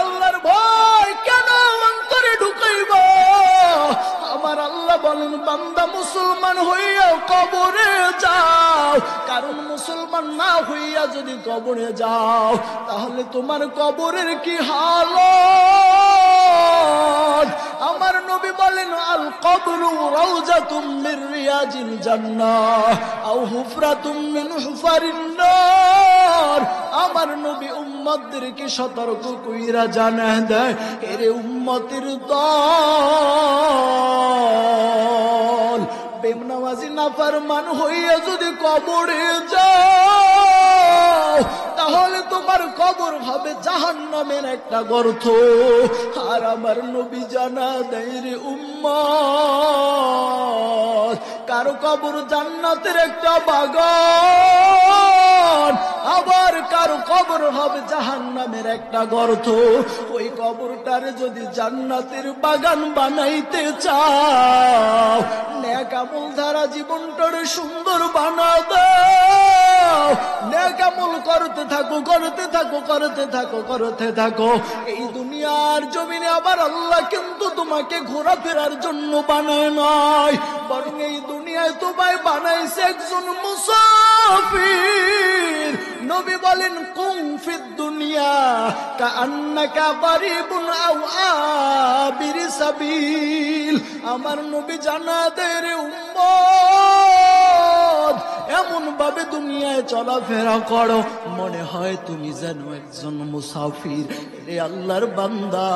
আল্লাহর ভয় কেন অন্তরে ঢুকাইবা? আমার আল্লাহ বলেন, বান্দা মুসলমান হইয়া কবরে যাও, কারণ মুসলমান না হইয়া যদি কবরে যাও তাহলে তোমার কবরের কি হালত। আমার নবী বলেন, আল কবরু রাউজাতুম মির রিয়াজিল জান্নাহ আও হুফরাতুম মিন হুফারিন নার। আমার নবী উম্মতদেরকে সতর্ক কইরা জানায় দেয়, এরে উম্মতের দল, বেনামাজি নাফরমান হইয়া যদি কবরে যাও তাহলে তোমার কবর হবে জাহান্নামের একটা গর্ত। আর আমার নবী জানা দেয়, রে উম্মত, কারো কবর জান্নাতের একটা বাগান, আবার কারো কবর হবে জাহান্নামের একটা গর্ত। ওই কবরটারে যদি জান্নাতের বাগান বানাইতে চাও, নেক আমল ধারা জীবনটারে সুন্দর বানা দাও, নেক আমল করতে থাকো, করতে থাকো, করতে থাকো, করতে থাকো। এই দুনিয়ার জমিনে আবার আল্লাহ কিন্তু তোমাকে ঘোরাফেরার জন্য বানায় নাই, বরং এই দুনিয়ায় তোমায় বানাইছে একজন মুসাফির। নবী বলেন, কুম ফিদ দুনিয়া কাআন্নাকা গরিবুন আও আবির সাবিল। আমার নবী জানা দেয়, রে উম্মত, এমন ভাবে দুনিয়ায় চলাফেরা করো মনে হয় তুমি যেন একজন মুসাফির। রে আল্লাহর বান্দা,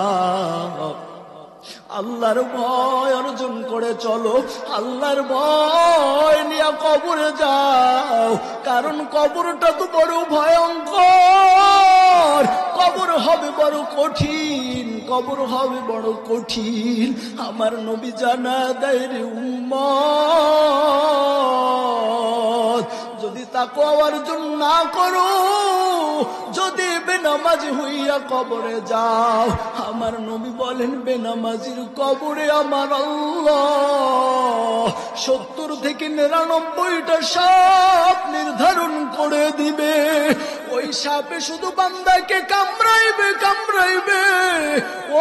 আল্লাহর ভয় অর্জন করে চলো, আল্লাহর ভয় নিয়ে কবরে যাও, কারণ কবরটা তো বড় ভয়ঙ্কর, কবর হবে বড় কঠিন, কবর হবে বড় কঠিন। আমার নবী জানা দেয়, রে উম্মত, যদি তাকওয়া অর্জন না করো, যদি বেনামাজি হইয়া কবরে যাও, আমার নবী বলেন, বেনামাজির কবরে আমার আল্লাহ 70 থেকে 99টা সাপ নির্ধারণ করে দিবে। ওই সাপে শুধু বান্দাকে কামড়াইবে, কামড়াইবে।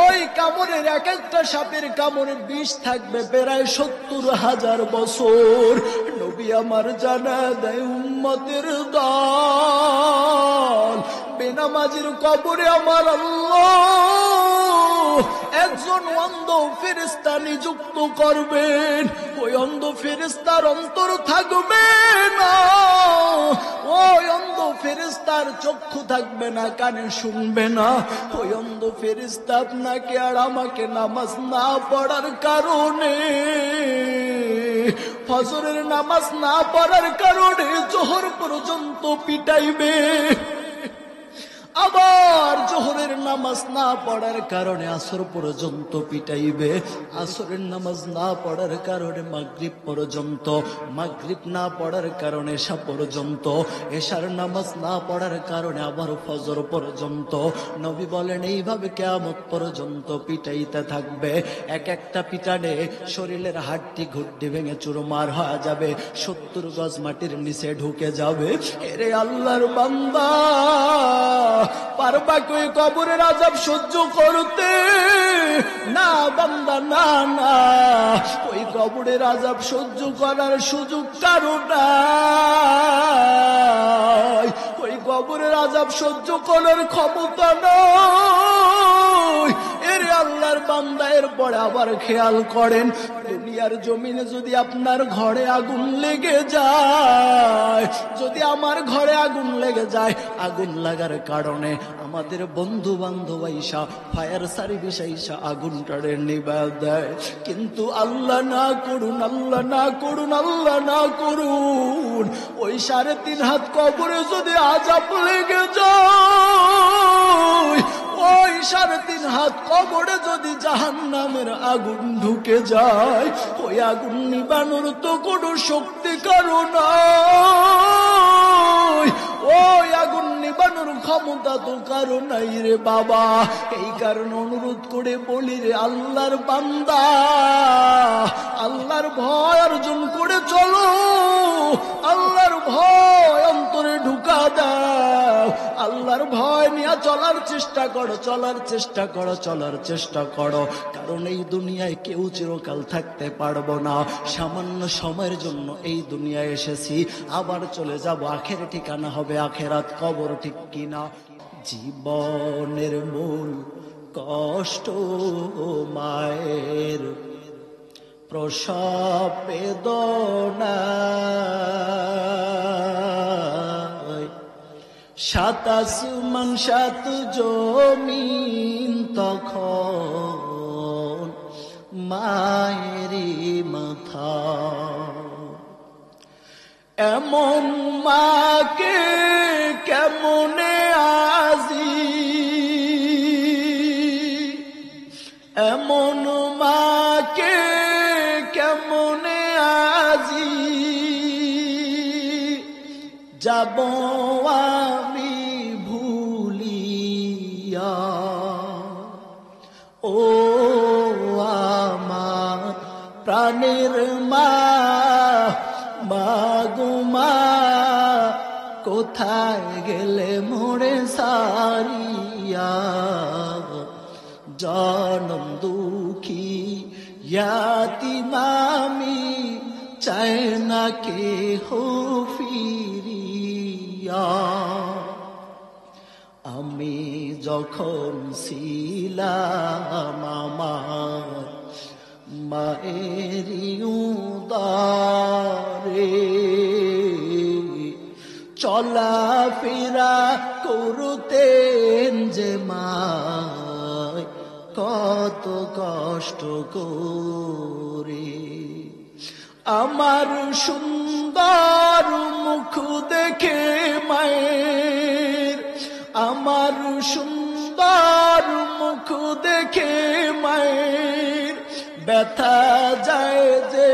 ওই কামড়ের এক একটা সাপের কামড়ের বিষ থাকবে প্রায় 70,000 বছর। নবী আমার জানা দেয়, উম্মতের দল, বেনামাজির কবরে আমার আল্লাহ একজন অন্ধ ফেরেশতা নিযুক্ত করবেন। ওই অন্ধ ফেরেশতার অন্তর থাকবে না, ওই অন্ধ ফেরেশতার চক্ষু থাকবে না, কানে শুনবে না। ওই অন্ধ ফেরেশতা আপনাকে আর আমাকে নামাজ না পড়ার কারণে, ফজরের নামাজ না পড়ার কারণে জোহর পর্যন্ত পিটাইবে, আবার জোহরের নামাজ না পড়ার কারণে আসর পর্যন্ত পিটাইবে, আসরের নামাজ না পড়ার কারণে মাগরিব পর্যন্ত, মাগরিব না পড়ার কারণে এশা পর্যন্ত, এশার নামাজ না পড়ার কারণে আবার ফজর পর্যন্ত। নবী বলেন, এইভাবে কিয়ামত পর্যন্ত পিটাইতে থাকবে। এক একটা পিটানে শরীরের হাড়টি ঘুটটি ভেঙে চুরমার হয়ে যাবে, 70 গজ মাটির নিচে ঢুকে যাবে। এরে আল্লাহর বান্দা, পারবা কই কবরের আযাব সহ্য করতে? না বান্দা, না না, ওই কবরের আযাব সহ্য করার সুযোগ কারো নাই, ওই কবরের আযাব সহ্য করার ক্ষমতা নাই। এরে আল্লাহর বান্দা, এরপরে আবার খেয়াল করেন, দুনিয়ার জমিনে যদি আপনার ঘরে আগুন লেগে যায়, যদি আমার ঘরে আগুন লেগে যায়, আগুন লাগার কারণে আমাদের বন্ধু বান্ধব আইসা, ফায়ার সার্ভিস আইসা আগুনটারে নিভা দেয়, কিন্তু আল্লাহ না করুন, আল্লাহ না করুন, আল্লাহ না করুন, ওই 3.5 হাত কবরে যদি আযাব লেগে যায়, ওই 3.5 হাত কবরে যদি জাহান্নামের আগুন ঢুকে যায়, ওই আগুন নিবানোর তো কোনো শক্তি কারো নাই। ওই আগুন নিবানোর ক্ষমতা তো কারো নাই রে বাবা। এই কারণে অনুরোধ করে বলি রে আল্লাহর বান্দা, আল্লাহর ভয় অর্জন করে চলো, আল্লাহর ভয় অন্তরে ঢুকা দাও, আল্লাহর ভয় নিয়ে চলার চেষ্টা করো, চলার চেষ্টা করো, চলার চেষ্টা করো। কারণ এই দুনিয়ায় কেউ চিরকাল থাকতে পারবো না, সামান্য সময়ের জন্য এই দুনিয়ায় এসেছি, আবার চলে যাব, আখের ঠিকানা হবে আখেরাত, কবর, ঠিক কিনা? জীবনের মূল কষ্ট মায়ের প্রসব বেদনা, সাত আসমান সাত জমিন তখন মায়েরই মাথা। এমন মাকে কেমনে আজি, এমন মাকে কেমনে আজি যাব আমি ভুলিয়া। ও আমার প্রাণের মা, মাগো মা, কোথায় গেলে মোরে সারিয়া? জনম দুঃখী ইয়াতীম আমি, চাই না কেহ ফিরিয়া। আমি যখন ছিলাম আমার মায়েরই উদরে, চলা ফেরা করতেন যে মায় কত কষ্ট করে। আমার সুন্দর মুখ দেখে মায়ের, আমার সুন্দর মুখ দেখে মায়ের ব্যথা যায় যে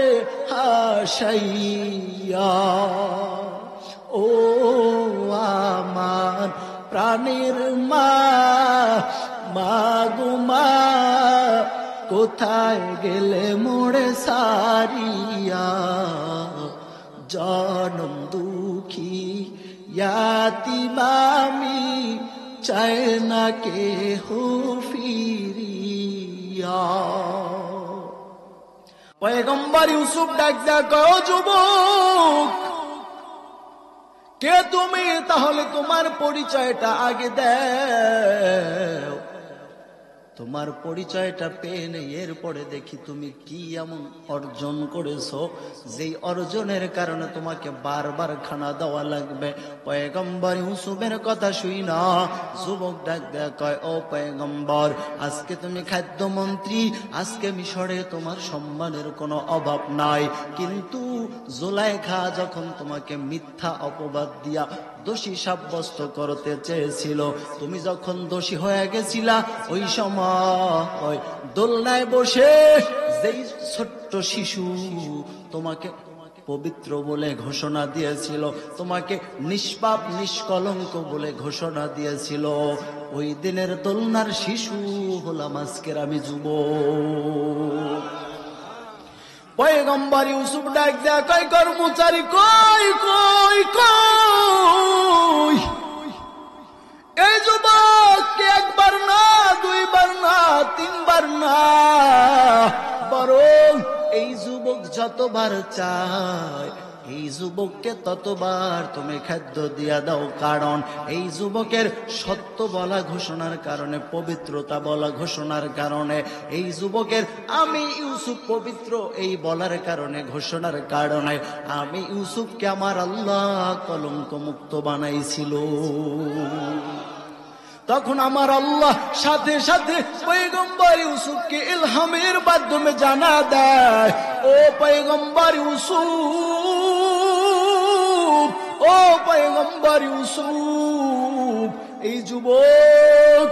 হাসাইয়া। ও আমার প্রাণের মা, মাগো মা, কোথায় গেলে মোড়ে সারিয়া? জনম দুঃখী ইয়াতীম আমি, চাই না কেহ ফিরিয়া। পয়গম্বর ইউসুফ ডাক দেয়া কও, যুবক কে তুমি? তাহলে তোমার পরিচয়টা আগে দাও, তোমার পরিচয়টা পেয়ে নেই, এরপরে দেখি তুমি কি এমন অর্জন করেছো যেই অর্জনের কারণে তোমাকে বারবার খানা দেওয়া লাগবে। পয়গম্বর ইউসুফের কথা শুই না যুবক ডাক দেয়া কয়, ও পয়গম্বর, আজকে তুমি খাদ্যমন্ত্রী, আজকে মিশরে তোমার সম্মানের কোনো অভাব নাই, কিন্তু জুলাইখা যখন তোমাকে মিথ্যা অপবাদ দিয়া দোষী সাব্যস্ত করতে চেয়েছিল, তুমি যখন দোষী হয়ে গেছিলা, ওই সময় দোলনায় বসে যেই ছোট্ট শিশু তোমাকে পবিত্র বলে ঘোষণা দিয়েছিল, তোমাকে নিষ্পাপ নিষ্কলঙ্ক বলে ঘোষণা দিয়েছিল, ওই দিনের দোলনার শিশু হলাম আজকের আমি যুবক। পয়গম্বর ইউসুফ ডাক দেয়া কয়, কর্মচারী কই কই কই? এই যুবককে একবার না, দুইবার না, তিনবার না, বরং এই যুবক যতবার চায় এই যুবককে ততবার তুমি খাদ্য দিয়া দাও। কারণ এই যুবকের সত্য বলা ঘোষণার কারণে, পবিত্রতা বলা ঘোষণার কারণে, এই যুবকের আমি ইউসুফ পবিত্র এই বলার কারণে, ঘোষণার কারণে আমি ইউসুফকে আমার আল্লাহ কলঙ্ক মুক্ত বানাইছিল। তখন আমার আল্লাহ সাথে সাথে পয়গম্বর ইউসুফকে ইলহামের মাধ্যমে জানা দেয়, ও পয়গম্বর ইউসুফ, ও পয়গম্বর ইউসুফ, এই যুবক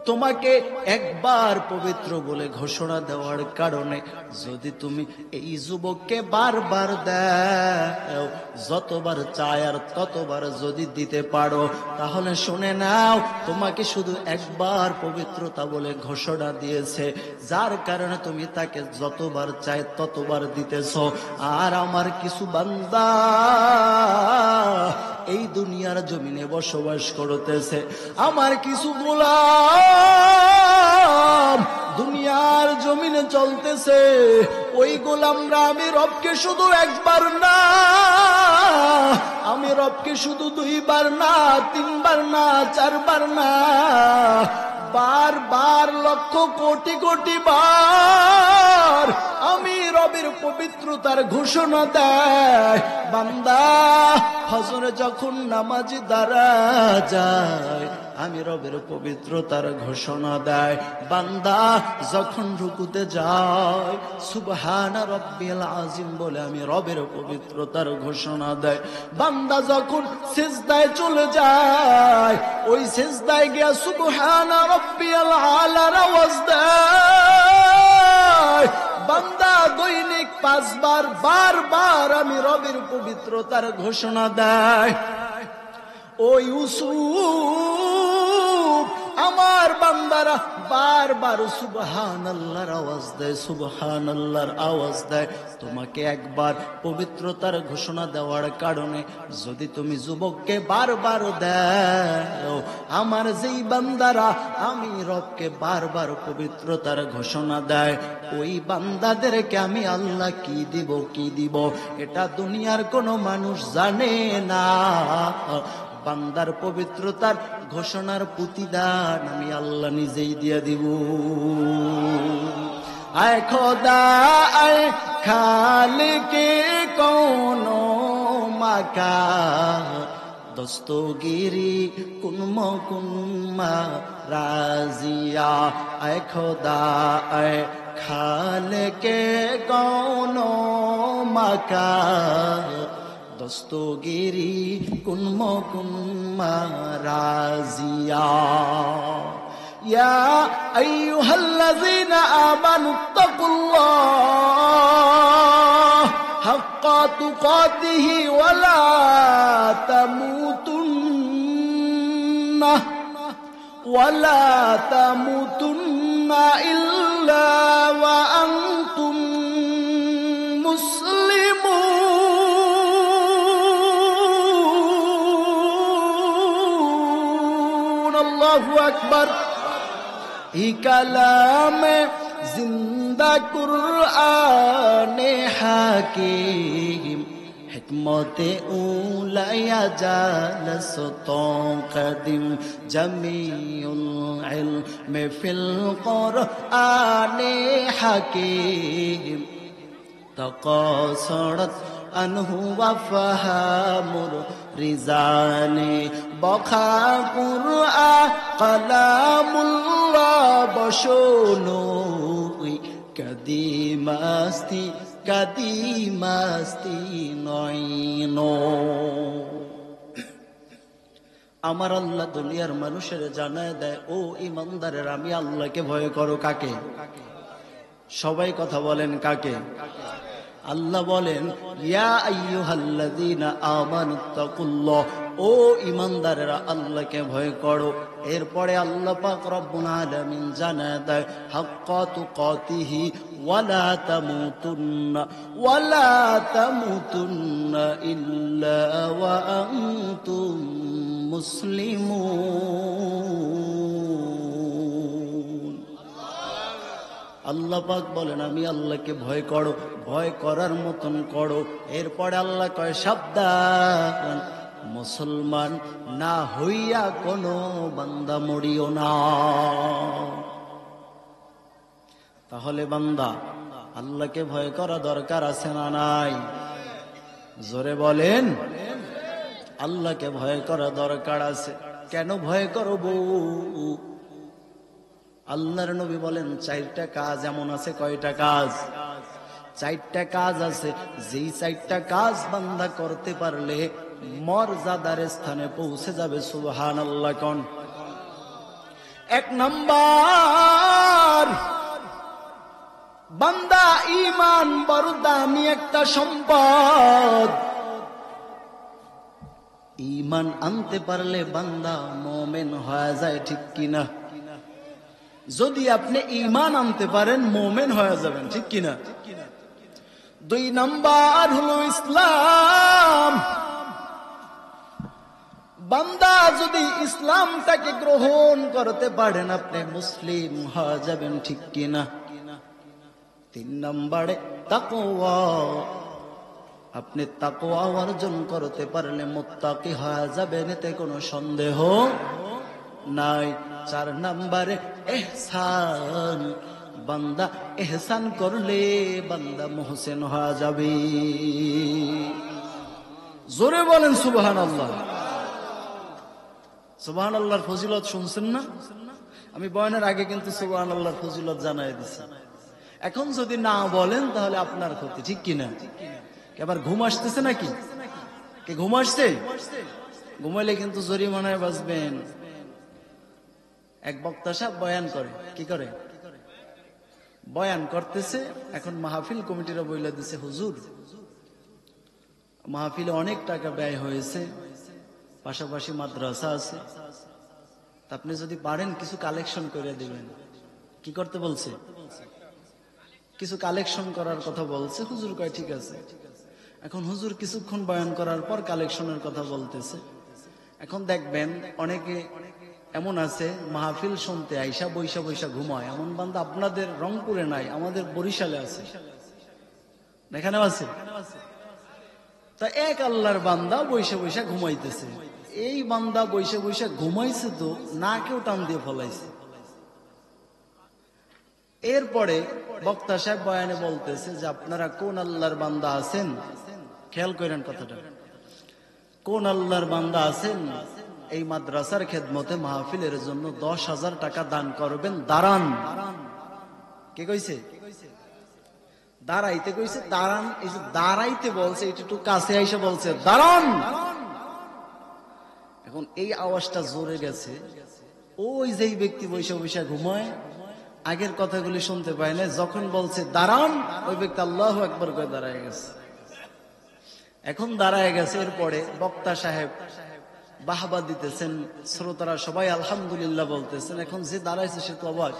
তোমাকে একবার পবিত্র বলে ঘোষণা দেওয়ার কারণে যদি তুমি এই যুবককে বারবার দাও, যতবার চায় আর ততবার যদি দিতে পারো, তাহলে শুনে নাও তোমাকে শুধু একবার পবিত্রতা বলে ঘোষণা দিয়েছে, যার কারণে তুমি তাকে যতবার চায় ততবার দিতেছ। আর আমার কিছু বান্দা এই দুনিয়ার জমিনে বসবাস করতেছে, আমার কিছু গোলাম দুনিয়ার জমিনে চলতেছে, ওই গোলামরা আমি রবকে শুধু একবার না, আমি রবকে শুধু 2 বার না, 3 বার না, 4 বার না, বারবার লক্ষ কোটি কোটি বার আমি রবের পবিত্রতার ঘোষণা দেয়। বান্দা ফজরে যখন নামাজি দাঁড়া যায় আমি রবের পবিত্রতার ঘোষণা দেয়। বান্দা যখন রুকুতে যায় সুবহান রাব্বিল আযীম বলে আমি রবের পবিত্রতার ঘোষণা দেয়। বান্দা যখন সিজদায় চলে যায় ওই সিজদায় গিয়া সুবহান রাব্বিল আলার আওয়াজ দেয়। বান্দা দৈনিক 5 বার বারবার আমি রবের পবিত্রতার ঘোষণা দেয়। ও ইউসুফ আমার বান্দারা বারবার সুবহানাল্লাহর আওয়াজ দেয়, সুবহানাল্লাহর আওয়াজ দেয়। তোমাকে একবার পবিত্রতার ঘোষণা দেওয়ার কারণে যদি তুমি যুবককে বারবার দাও, আমার যেই বান্দারা আমি রবকে বারবার পবিত্রতার ঘোষণা দেয়, ওই বান্দাদেরকে আমি আল্লাহ কি দিব, কি দিব এটা দুনিয়ার কোনো মানুষ জানে না। বান্দার পবিত্রতার ঘোষণার প্রতিদান আমি আল্লাহ নিজেই দিয়ে দিব। আয় খোদা আয় খালিকে কোনো মাকা দস্তগিরি কুনম কুনমা রাজিয়া। আয় খোদা আয় খালিকে কোনো মাকা দস্তগিরি কুনম কুনমা রাজিয়া। ইয়া আইয়ুহাল্লাযীনা আমানুত্তাকুল্লাহ হাক্কা তুকাতিহি ওয়া লা তামুতুন্না ইল্লা ওয়া আনতুম মুসলিমুন। আল্লাহু আকবার। ই কালামে জিন্দা কুরআনে হাকিম হিকমতে উলায়া জালসতোं কদিম জমিউল ইলমে ফিল কুরআনে হাকিম তাকাসরাত আনহু ওয়াফাহামুর রিজানে বখা কুরআন কালামুল্লাহ বশনো কাদিমাস্তি কাদিমাস্তি নয়নো। আমার আল্লাহ দুনিয়ার মানুষের জানায় দেয়, ও ইমানদারের আমি আল্লাহকে ভয় করো। কাকে? সবাই কথা বলেন কাকে? আল্লাহ বলেন ইয়া আইয়ুহাল্লাযীনা আমানুত্তাকুল্লাহ, ও ইমানদারেরা আল্লাহকে ভয় করো। এরপরে আল্লাহ পাক রব্বুল আলামিন জানায় দেয় হাক্কা তুকাতিহি ওয়ালা তামুতুন্না ইল্লা ওয়া আনতুম মুসলিমুন। আল্লাহ পাক বলেন আমি আল্লাহকে ভয় করো, ভয় করার মতন করো। এরপরে আল্লাহ কয় সাবধান, মুসলমান না হইয়া কোনো বান্দা মরিও না। তাহলে বান্দা আল্লাহকে ভয় করা দরকার আছে না নাই? জোরে বলেন। আল্লাহকে ভয় করা দরকার আছে। কেন ভয় করব? আল্লাহর নবী বলেন 4টা কাজ এমন আছে। কয়টা কাজ? 4টা কাজ আছে, যেই 4টা কাজ বান্দা করতে পারলে মর্যাদার স্থানে পৌঁছে যাবে। সুবহানাল্লাহ কোন? এক নাম্বার, বান্দা ঈমান বড় দামি একটা সম্পদ। ঈমান আনতে পারলে বান্দা মুমিন হয়ে যায়, ঠিক কিনা? যদি আপনি ঈমান আনতে পারেন মুমিন হয়ে যাবেন, ঠিক কিনা? দুই নাম্বার হলো ইসলাম। বান্দা যদি ইসলামটাকে গ্রহণ করতে পারেন আপনি মুসলিম হয়ে যাবেন, ঠিক কিনা? তিন নম্বরে তাকওয়া। আপনি তাকওয়া অর্জন করতে পারলে মুত্তাকি হয়ে যাবেন, এতে কোনো সন্দেহ নাই। চার নম্বরে ইহসান। বান্দা ইহসান করলে বান্দা মুহসিন হয়ে যাবে। জোরে বলেন সুবহানাল্লাহ। সুবহানাল্লাহর ফজিলত শুনছেন না? আমি বয়ানের আগে কিন্তু সুবহানাল্লাহর ফজিলত জানাই দিছি। এখন যদি না বলেন তাহলে আপনার ক্ষতি, ঠিক কিনা? এবার ঘুম আসতেছে নাকি? কে ঘুম আসছে? ঘুমাইলে কিন্তু জরিমানায় বাঁচবেন। এক বক্তা সাহেব বয়ান করে, কি করে? বয়ান করতেছে। এখন মাহফিল কমিটিরা বইলা দিছে, হুজুর মাহফিলে অনেক টাকা ব্যয় হয়েছে, পাশাপাশি মাদ্রাসা আছে, আপনি যদি পারেন কিছু কালেকশন করে দিবেন। কি করতে বলছে? কিছু কালেকশন করার কথা বলছে। হুজুর কয় ঠিক আছে। এখন হুজুর কিছুক্ষণ বয়ান করার পর কালেকশনের কথা বলতেছে। এখন দেখবেন অনেকে এমন আছে মাহফিল শুনতে আইসা বৈশা বৈশা ঘুমায়। এমন বান্দা আপনাদের রংপুরে নাই, আমাদের বরিশালে আছে, এখানেও আছে। তা এক আল্লাহর বান্দা বৈশা বৈশা ঘুমাইতেছে। এই বান্দা বৈশা বৈশা ঘুমাইছে তো না কেউ টান দিয়ে ফলাইছে। এরপরে বক্তা সাহেব বয়ানে বলতেছে যে আপনারা কোন আল্লাহর বান্দা আছেন, খেয়াল করেন কথাটা, কোন আল্লাহর বান্দা আছেন এই মাদ্রাসার খেদমতে মাহফিলের জন্য 10,000 টাকা দান করবেন, দাঁড়ান। কে কইছে? দাঁড়াইতে কইছে, দাঁড়ান। এই যে দাঁড়াইতে বলছে, এটা একটু কাছে আইসা বলছে দাঁড়ান। এখন এই আওয়াজটা জোরে গেছে। ওই যেই ব্যক্তি বৈশা বৈশা ঘুমায় আগের কথাগুলি শুনতে পায় না, যখন বলছে দাঁড়ান ওই ব্যক্তি আল্লাহু আকবার করে দাঁড়ায় গেছে। এখন দাঁড়ায় গেছে। এরপরে বক্তা সাহেব বাহবা দিতেছেন, শ্রোতারা সবাই আলহামদুলিল্লাহ বলতেছেন। এখন যে দাঁড়াইছে সে তো অবাক,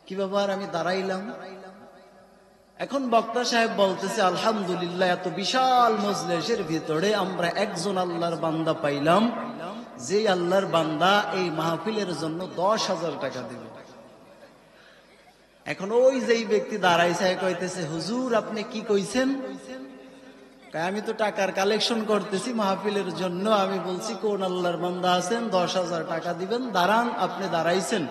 কি ব্যাপার আমি দাঁড়াইলাম? এখন বক্তা সাহেব বলতেছে আলহামদুলিল্লাহ, এত বিশাল মজলিসের ভিতরে আমরা একজন আল্লাহর বান্দা পাইলাম, যে আল্লাহর বান্দা এই মাহফিলের জন্য 10,000 টাকা দিবে। এখন ওই যেই ব্যক্তি দাঁড়াইছে কইতেছে, হুজুর আপনি কি কইছেন? আমি তো টাকার কালেকশন করতেছি মাহফিলের জন্য। আমি বলছি কোন আল্লাহর বান্দা আছেন 10,000 টাকা দিবেন, দাঁড়ান। আপনি দাঁড়াইছেন।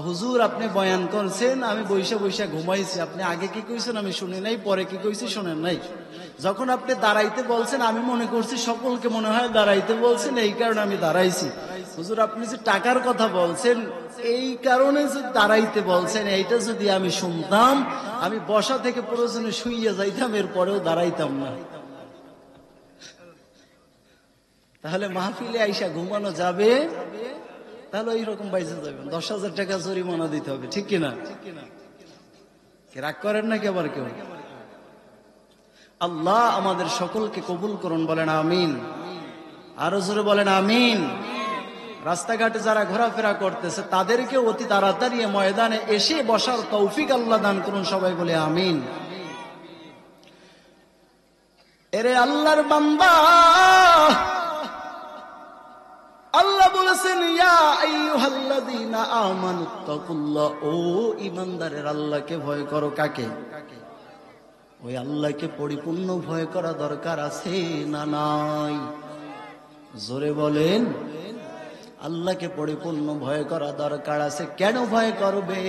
হুজুর আপনি বয়ান করছেন, আমি বৈশা বৈশা ঘুমাইছি। আপনি আগে কি কইছেন আমি শুনি নাই, পরে কি কইছি শুনেন নাই। যখন আপনি দাঁড়াইতে বলছেন আমি মনে করছি সকলকে মনে হয় দাঁড়াইতে বলছেন, এই কারণে আমি দাঁড়াইছি। হুজুর আপনি যে টাকার কথা বলছেন এই কারণে যে দাঁড়াইতে বলছেন, এইটা যদি আমি শুনতাম আমি বসা থেকে প্রয়োজনে শুইয়া যাইতাম, এরপরেও দাঁড়াইতাম না। তাহলে মাহফিলে আইসা ঘুমানো যাবে? তাহলে এইরকম বাইসে যাবেন। 10,000 টাকা জরিমানা দিতে হবে, ঠিক কিনা? রাগ করেন নাকি আবার কেউ? আল্লাহ আমাদের সকলকে কবুল করুন, বলেন আমিন। আরো জোরে বলেন আমিন। রাস্তাঘাটে যারা ঘোরাফেরা করতেছে তাদেরকে অতি তাড়াতাড়ি ময়দানে এসে বসার তৌফিক আল্লাহ দান করুন, সবাই বলে আমিন। এরে আল্লাহর বান্দা, আল্লাহ বলেছেন ইয়া আইয়ুহাল্লাযীনা আমানুত্তাকুল্লাহ, ও ঈমানদারের আল্লাহকে ভয় করো। কাকে? ওই আল্লাহকে পরিপূর্ণ ভয় করা দরকার আছে না নাই? জোরে বলেন। আল্লাহকে পরিপূর্ণ ভয় করা দরকার আছে। কেন ভয় করবে?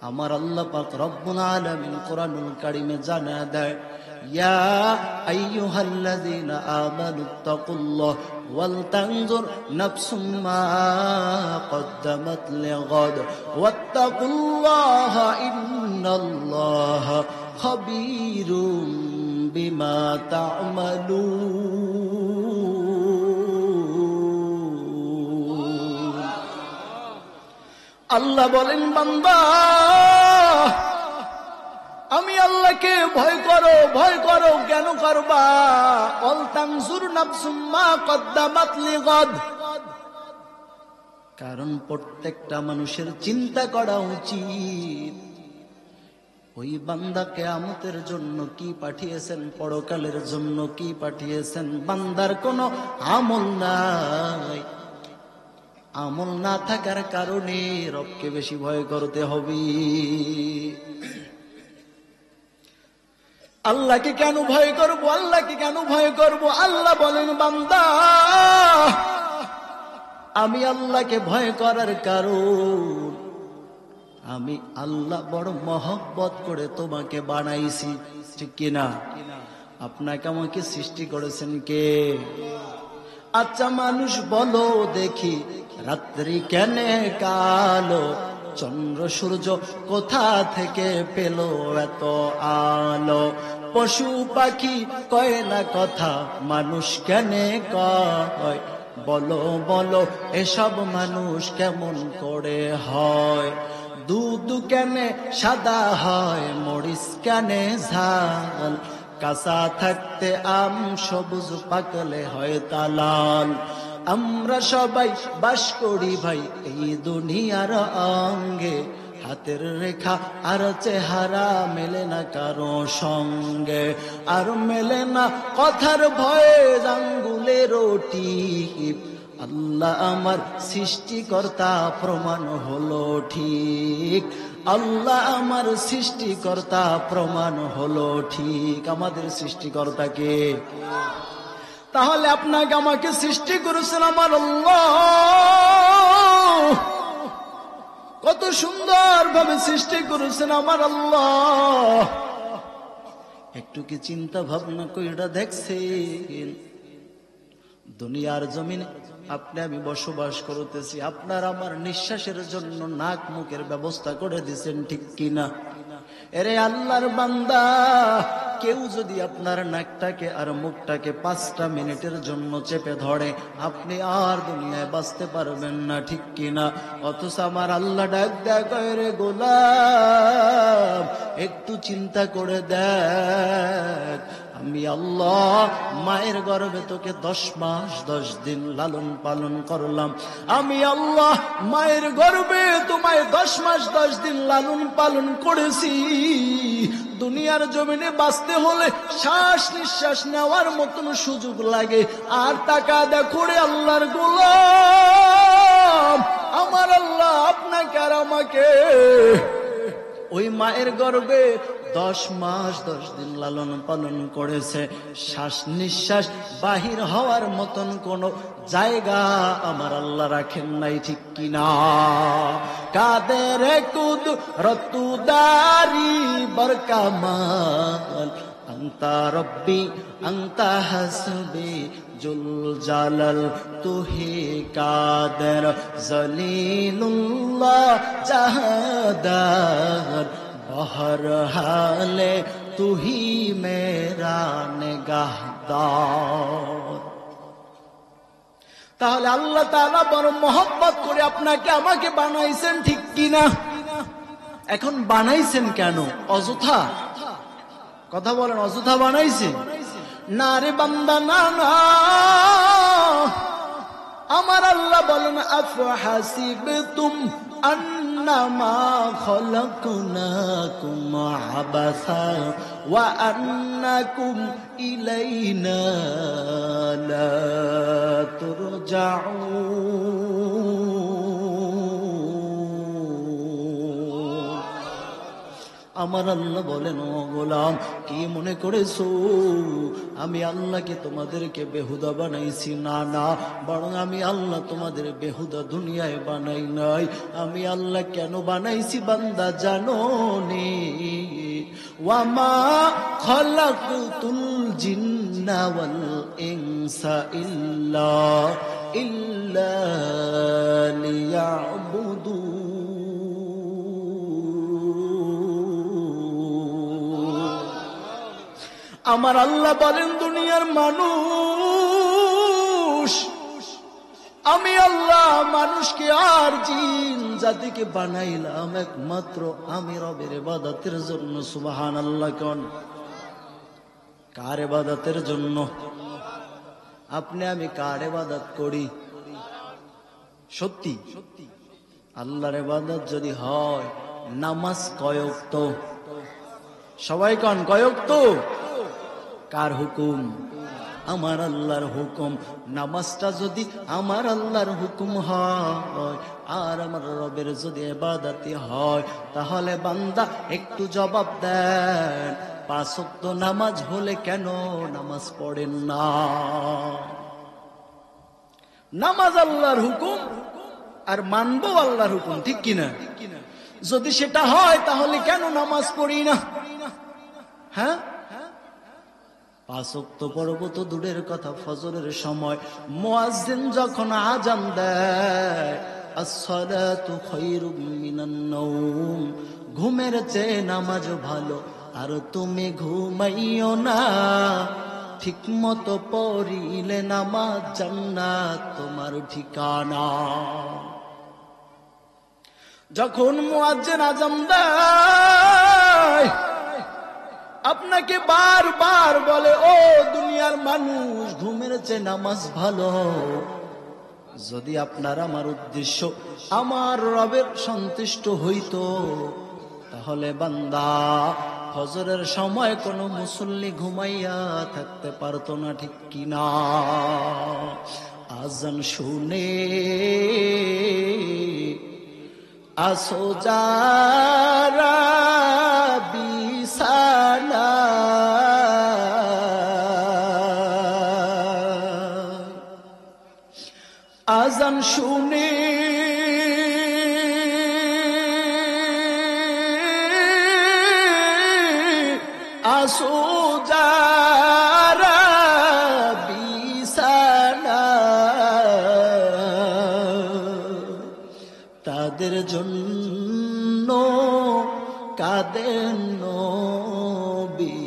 আমার আল্লাহ পাক রব্বুল আলামিন কোরআনুল কারীমে জানা দেয়, ইয়া আইয়ুহাল্লাযীনা আমানুত্তাকুল্লাহ ওয়াল তানজুর নাফসুম মা কদ্দামাত লিগাদ ওয়াত্তাকুল্লাহা ইন্নাল্লাহা খাবীরুম বিমা তা'মালুন। আল্লাহ বলেন বান্দা আমি আল্লাহকে ভয় করো কেন করবা অল তানজুর নাফসুম মা কদ্দামাত লিগাদ কারণ প্রত্যেকটা মানুষের চিন্তা করা উচিত ওই বান্দা কিয়ামতের জন্য কি পাঠিয়েছেন পরকালের জন্য কি পাঠিয়েছেন বান্দার কোনো আমল নাই আমল না থাকার কারণে রবকে বেশি ভয় করতে হবে আল্লাহকে কেন ভয় করব আল্লাহ বলেন বান্দা আমি আল্লাহকে ভয় করার কারণ আমি আল্লাহ বড় মহব্বত করে তোমাকে বানাইছি ঠিক কিনা আপনাকে আমাকে সৃষ্টি করেছেন কে আচ্ছা মানুষ বলো দেখি রাত্রি কেনে কালো চন্দ্র সূর্য কোথা থেকে পেল এত আলো পশু পাখি কয় না কথা মানুষ কেনে কয় বলো এসব মানুষ কেমন করে হয় দুধ কেনে সাদা হয় মরিচ কেনে ঝাল কাঁচা থাকতে আম সবুজ পাকলে হয় তালাল আমরা সবাই বাস করি ভাই এই দুনিয়ার অঙ্গে হাতের রেখা আর চেহারা মেলে না কারো সঙ্গে আর মেলে না কথার ভয়ে আঙ্গুলের টিপ আল্লাহ আমার সৃষ্টিকর্তা প্রমাণ হলো ঠিক আল্লাহ আমার সৃষ্টিকর্তা প্রমাণ হলো ঠিক আমাদের সৃষ্টিকর্তাকে তাহলে আপনাকে আমাকে সৃষ্টি করেছেন আমার আল্লাহ কত সুন্দর ভাবে সৃষ্টি করেছেন আমার আল্লাহ একটু কি চিন্তা ভাবনা কইরা দেখছেন দুনিয়ার জমিনে আপনি আমি বসবাস করতেছি আপনার আমার নিঃশ্বাসের জন্য নাক মুখের ব্যবস্থা করে দিয়েছেন ঠিক কিনা এরে আল্লাহর বান্দা কেউ যদি আপনার নাকটাকে আর মুখটাকে 5টা মিনিটের জন্য চেপে ধরে আপনি আর দুনিয়ায় বাঁচতে পারবেন না ঠিক কিনা অথচ আমার আল্লাহ ডাক দেয় রে গোলাম একটু চিন্তা করে দেখ আমি আল্লাহ মায়ের গর্ভে তোকে 10 মাস 10 দিন লালন পালন করলাম আমি আল্লাহ মায়ের গর্ভে তোমায় 10 মাস 10 দিন লালন পালন করেছি দুনিয়ার জমিনে বাঁচতে হলে শ্বাস নিঃশ্বাস নেওয়ার মতন সুযোগ লাগে আর টাকা দেখো রে আল্লাহর গোলাম আমার আল্লাহ আপনাকে আর আমাকে ওই মায়ের গর্ভে 10 মাস 10 দিন লালন পালন করেছে শ্বাস নিঃশ্বাস বাহির হওয়ার মতন কোন জায়গা আমার আল্লাহ রাখেন নাই ঠিক কিনা কাদের কুদ রতুদারি বরকামাল আন্তা রব্বি আন্তা হাসবি জুল জালাল তুহি কাদের জলিলুল্লাহ জাহাদার বহর হালে তুহি মেরা নিগাহদার তাহলে আল্লাহ তাআলা বড় মহব্বত করে আপনাকে আমাকে বানাইছেন ঠিক কিনা এখন বানাইছেন কেন অযথা কথা বলেন অযথা বানাইছেন না রে বান্দা না না আমার আল্লাহ বলেন আফহাসিবতুম আন্নামা খলাকনাকুম আবাসা ওয়া আন্নাকুম ইলাইনা লা তুরজাউন আমার আল্লাহ বলেন ও গোলাম কি মনে করেছো আমি আল্লাহ কি তোমাদেরকে বেহুদা বানাইছি না না বরং আমি আল্লাহ তোমাদের বেহুদা দুনিয়ায় বানাই নাই আমি আল্লাহ কেন বানাইছি বান্দা জানো নে ওয়ামা খালাকতুল জিন্না ওয়াল ইনসা ইল্লা লিয়াবুদুন আমার আল্লাহ বলেন দুনিয়ার মানুষ আমি আল্লাহ মানুষকে আর জিন জাতিকে বানাইলাম একমাত্র আমি রবের ইবাদতের জন্য। সুবহানাল্লাহ। কোন কার ইবাদতের জন্য? আপনি আমি কার ইবাদত করি? সত্যি আল্লাহর ইবাদত যদি হয়, নামাজ কয় ওয়াক্ত? সবাই কোন কয় ওয়াক্ত? কার হুকুম? আমার আল্লাহর হুকুম। নামাজটা যদি আমার আল্লাহর হুকুম হয় আর আমার রবের যদি ইবাদতি হয়, তাহলে বান্দা একটু জবাব দেন, 5 ওয়াক্ত নামাজ হলে কেন নামাজ পড়েন না? নামাজ আল্লাহর হুকুম আর মানবো আল্লাহর হুকুম, ঠিক কিনা? যদি সেটা হয় তাহলে কেন নামাজ পড়ি না? হ্যাঁ, 5 ওয়াক্ত পড়ব তো দূরের কথা, ফজরের সময় মুয়াজ্জিন যখন আযান দেয়, as-salatu খায়রুম মিনান নাওম, ঘুমের চেয়ে নামাজ ভালো, আর তুমি ঘুমাইও না, ঠিক মতো পড়িলে নামাজ জান্নাত তোমার ঠিকানা। যখন মুয়াজ্জিন আযান দেয়, আপনাকে বারবার বলে, ও দুনিয়ার মানুষ, ঘুমের চেয়ে নামাজ ভালো। যদি আপনার আমার উদ্দেশ্য আমার রবের সন্তুষ্ট হইতো, তাহলে বান্দা ফজরের সময় কোনো মুসল্লি ঘুমাইয়া থাকতে পারতো না, ঠিক কিনা? আজান শুনে আসো যারা বিছানা, আজান শুনে আসো যারা বিছানা, তাদের জন্য কাঁদেন নবী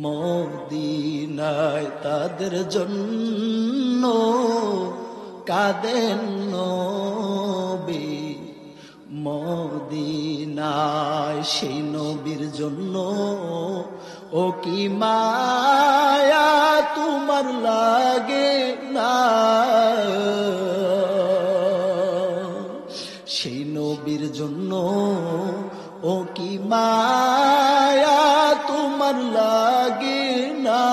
মদিনায়, তাদের জন্য কাঁদেন নবী মদিনায়। সেই নবীর জন্য ও কি মায়া তোমার লাগে না, সেই নবীর জন্য ও কি মায়া তোমার লাগে না।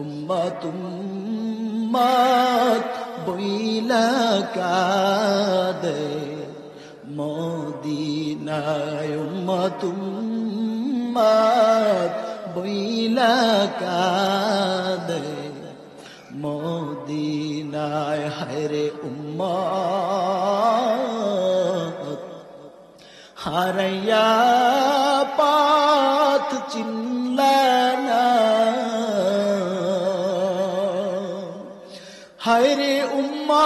উম্মাত উম্মাত বইলা কাঁদে মদিনায়, উম্মাত উম্মাত বইলা কাঁদে মদিনায়। হায়রে উম্মাত হারাইয়া পথ চিনলা না, হায়রে উম্মাত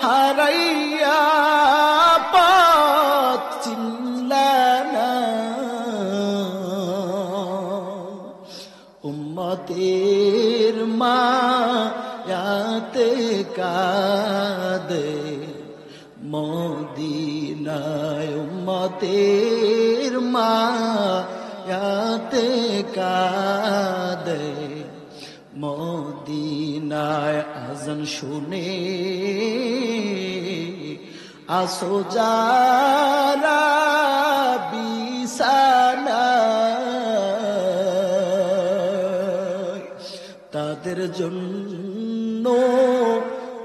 হারাইয়া পথ চিনলা না। উম্মতের মায়াতে কাঁদে মদিনায়, উম্মতের মায়াতে কাঁদে মদিনায়। আজান শুনে আসো যারা বিছানা, তাদের জন্য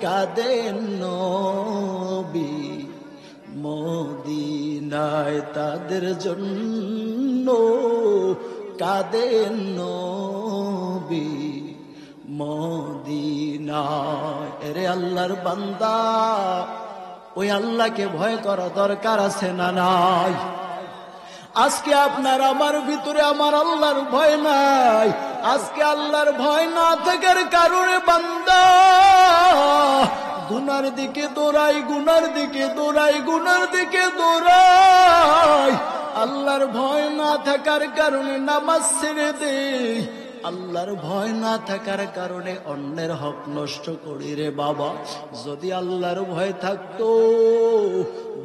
কাঁদেন নবী মদিনায়, তাদের জন্য কাঁদেন নবী মদিনায়। এরে আল্লাহর বান্দা, ওই আল্লাহকে ভয় করা দরকার আছে না নাই? আজকে আপনার আমার ভিতরে আমার আল্লাহর ভয় নাই। আজকে আল্লাহর ভয় না থাকার কারণে বান্দা গুনার দিকে দৌড়াই, গুনার দিকে দৌড়াই, গুনার দিকে দৌড়াই। আল্লাহর ভয় না থাকার কারণে নামাজ ছেড়ে দেই, আল্লাহর ভয় না থাকার কারণে অন্যের হক নষ্ট করি রে বাবা। যদি আল্লাহর ভয় থাকতো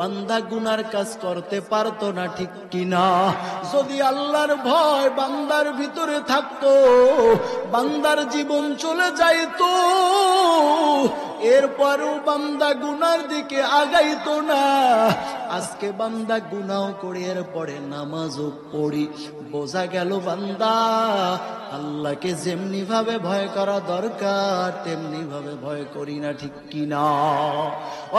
বান্দা গুনার কাজ করতে পারতো না, ঠিক কিনা? যদি আল্লাহর ভয় বান্দার ভিতরে থাকতো বান্দার জীবন চলে যাইতো, এরপরও বান্দা গুনার দিকে আগাইতো না। আজকে বান্দা গুনাও করি এরপরে নামাজও পড়ি, বোঝা গেল বান্দা আল্লাহকে যেমনি ভাবে ভয় করা দরকার তেমনি ভাবে ভয় করি না, ঠিক কিনা?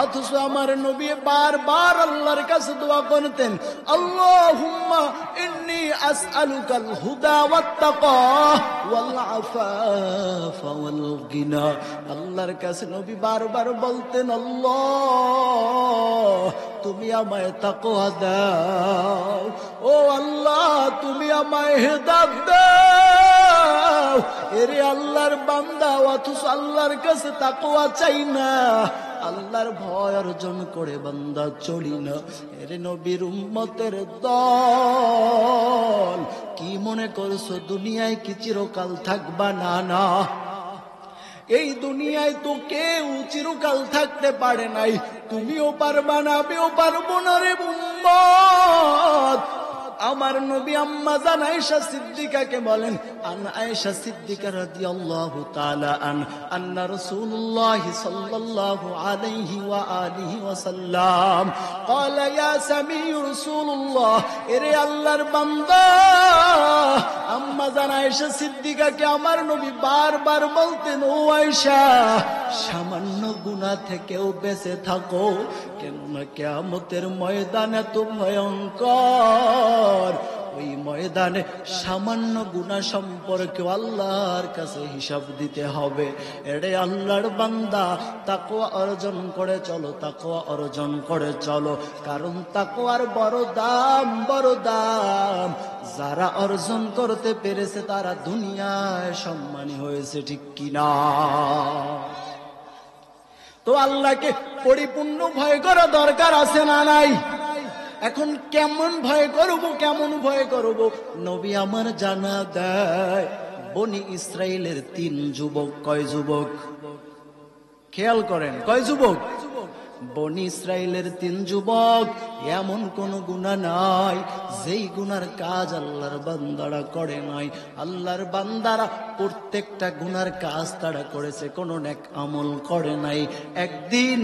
অথচ আমার নবী বারবার আল্লাহর কাছে দোয়া করতেন, আল্লাহুম্মা ইন্নী আসআলুকাল হুদা ওয়াত তাকা ওয়াল আফাফা ওয়াল গিনা। আল্লাহর কাছে নবী বারবার বলতেন, আল্লাহ তুমি আমায় তাকওয়া দাও, ও আল্লাহ তুমি আমায় হেদায়েত দাও। এরে আল্লাহর বান্দা অথচ আল্লাহর কাছে তাকওয়া চাই না, আল্লাহর ভয় অর্জন করে বান্দা চলি না। এরে নবীর উম্মতের দল, কি মনে করছো দুনিয়ায় কি চিরকাল থাকবা? না না, এই দুনিয়ায় তো কেউ চিরকাল থাকতে পারে নাই, তুমিও পারবা না, আমিও পারবো না রে উম্মত। আমার নবী আম্মা জান আয়েশা সিদ্দিকাকে বলেন, আন আয়েশা সিদ্দিকা রাদিয়াল্লাহু তাআলা আন্না রাসূলুল্লাহ সাল্লাল্লাহু আলাইহি ওয়া আলিহি ওয়াসাল্লাম قال يا سمي رسول الله। এরে আল্লাহর বান্দা আম্মা জান আয়েশা সিদ্দিকাকে আমার নবী বারবার বলতেন, ও আয়েশা সামান্য গুনাহ থেকেও বেঁচে থাকো, কেননা কিয়ামতের ময়দান এত ভয়ঙ্কর, ওই ময়দানে সামান্য গুনাহ সম্পর্কে আল্লাহর কাছে হিসাব দিতে হবে। এরে আল্লাহর বান্দা তাকওয়া অর্জন করে চলো, তাকওয়া অর্জন করে চলো, কারণ তাকওয়ার বড় দাম, বড় দাম। যারা অর্জন করতে পেরেছে তারা দুনিয়ায় সম্মানী হয়েছে, ঠিক কিনা? তো আল্লাহকে পরিপূর্ণ ভয় করা দরকার আছে না নাই? এখন কেমন ভয় করব, কেমন ভয় করব? নবী আমার জানা দেয়, বনি ইসরাইলের 3 যুবক। কয় যুবক? খেয়াল করেন, কয় যুবক? বনি ইসরাইলের 3 যুবক। এমন কোন গুনাহ নাই যেই গুনার কাজ আল্লাহর বান্দারা করে নাই। আল্লাহর বান্দারা প্রত্যেকটা গুনার কাজ তারা করেছে, কোন নেক আমল করে নাই। একদিন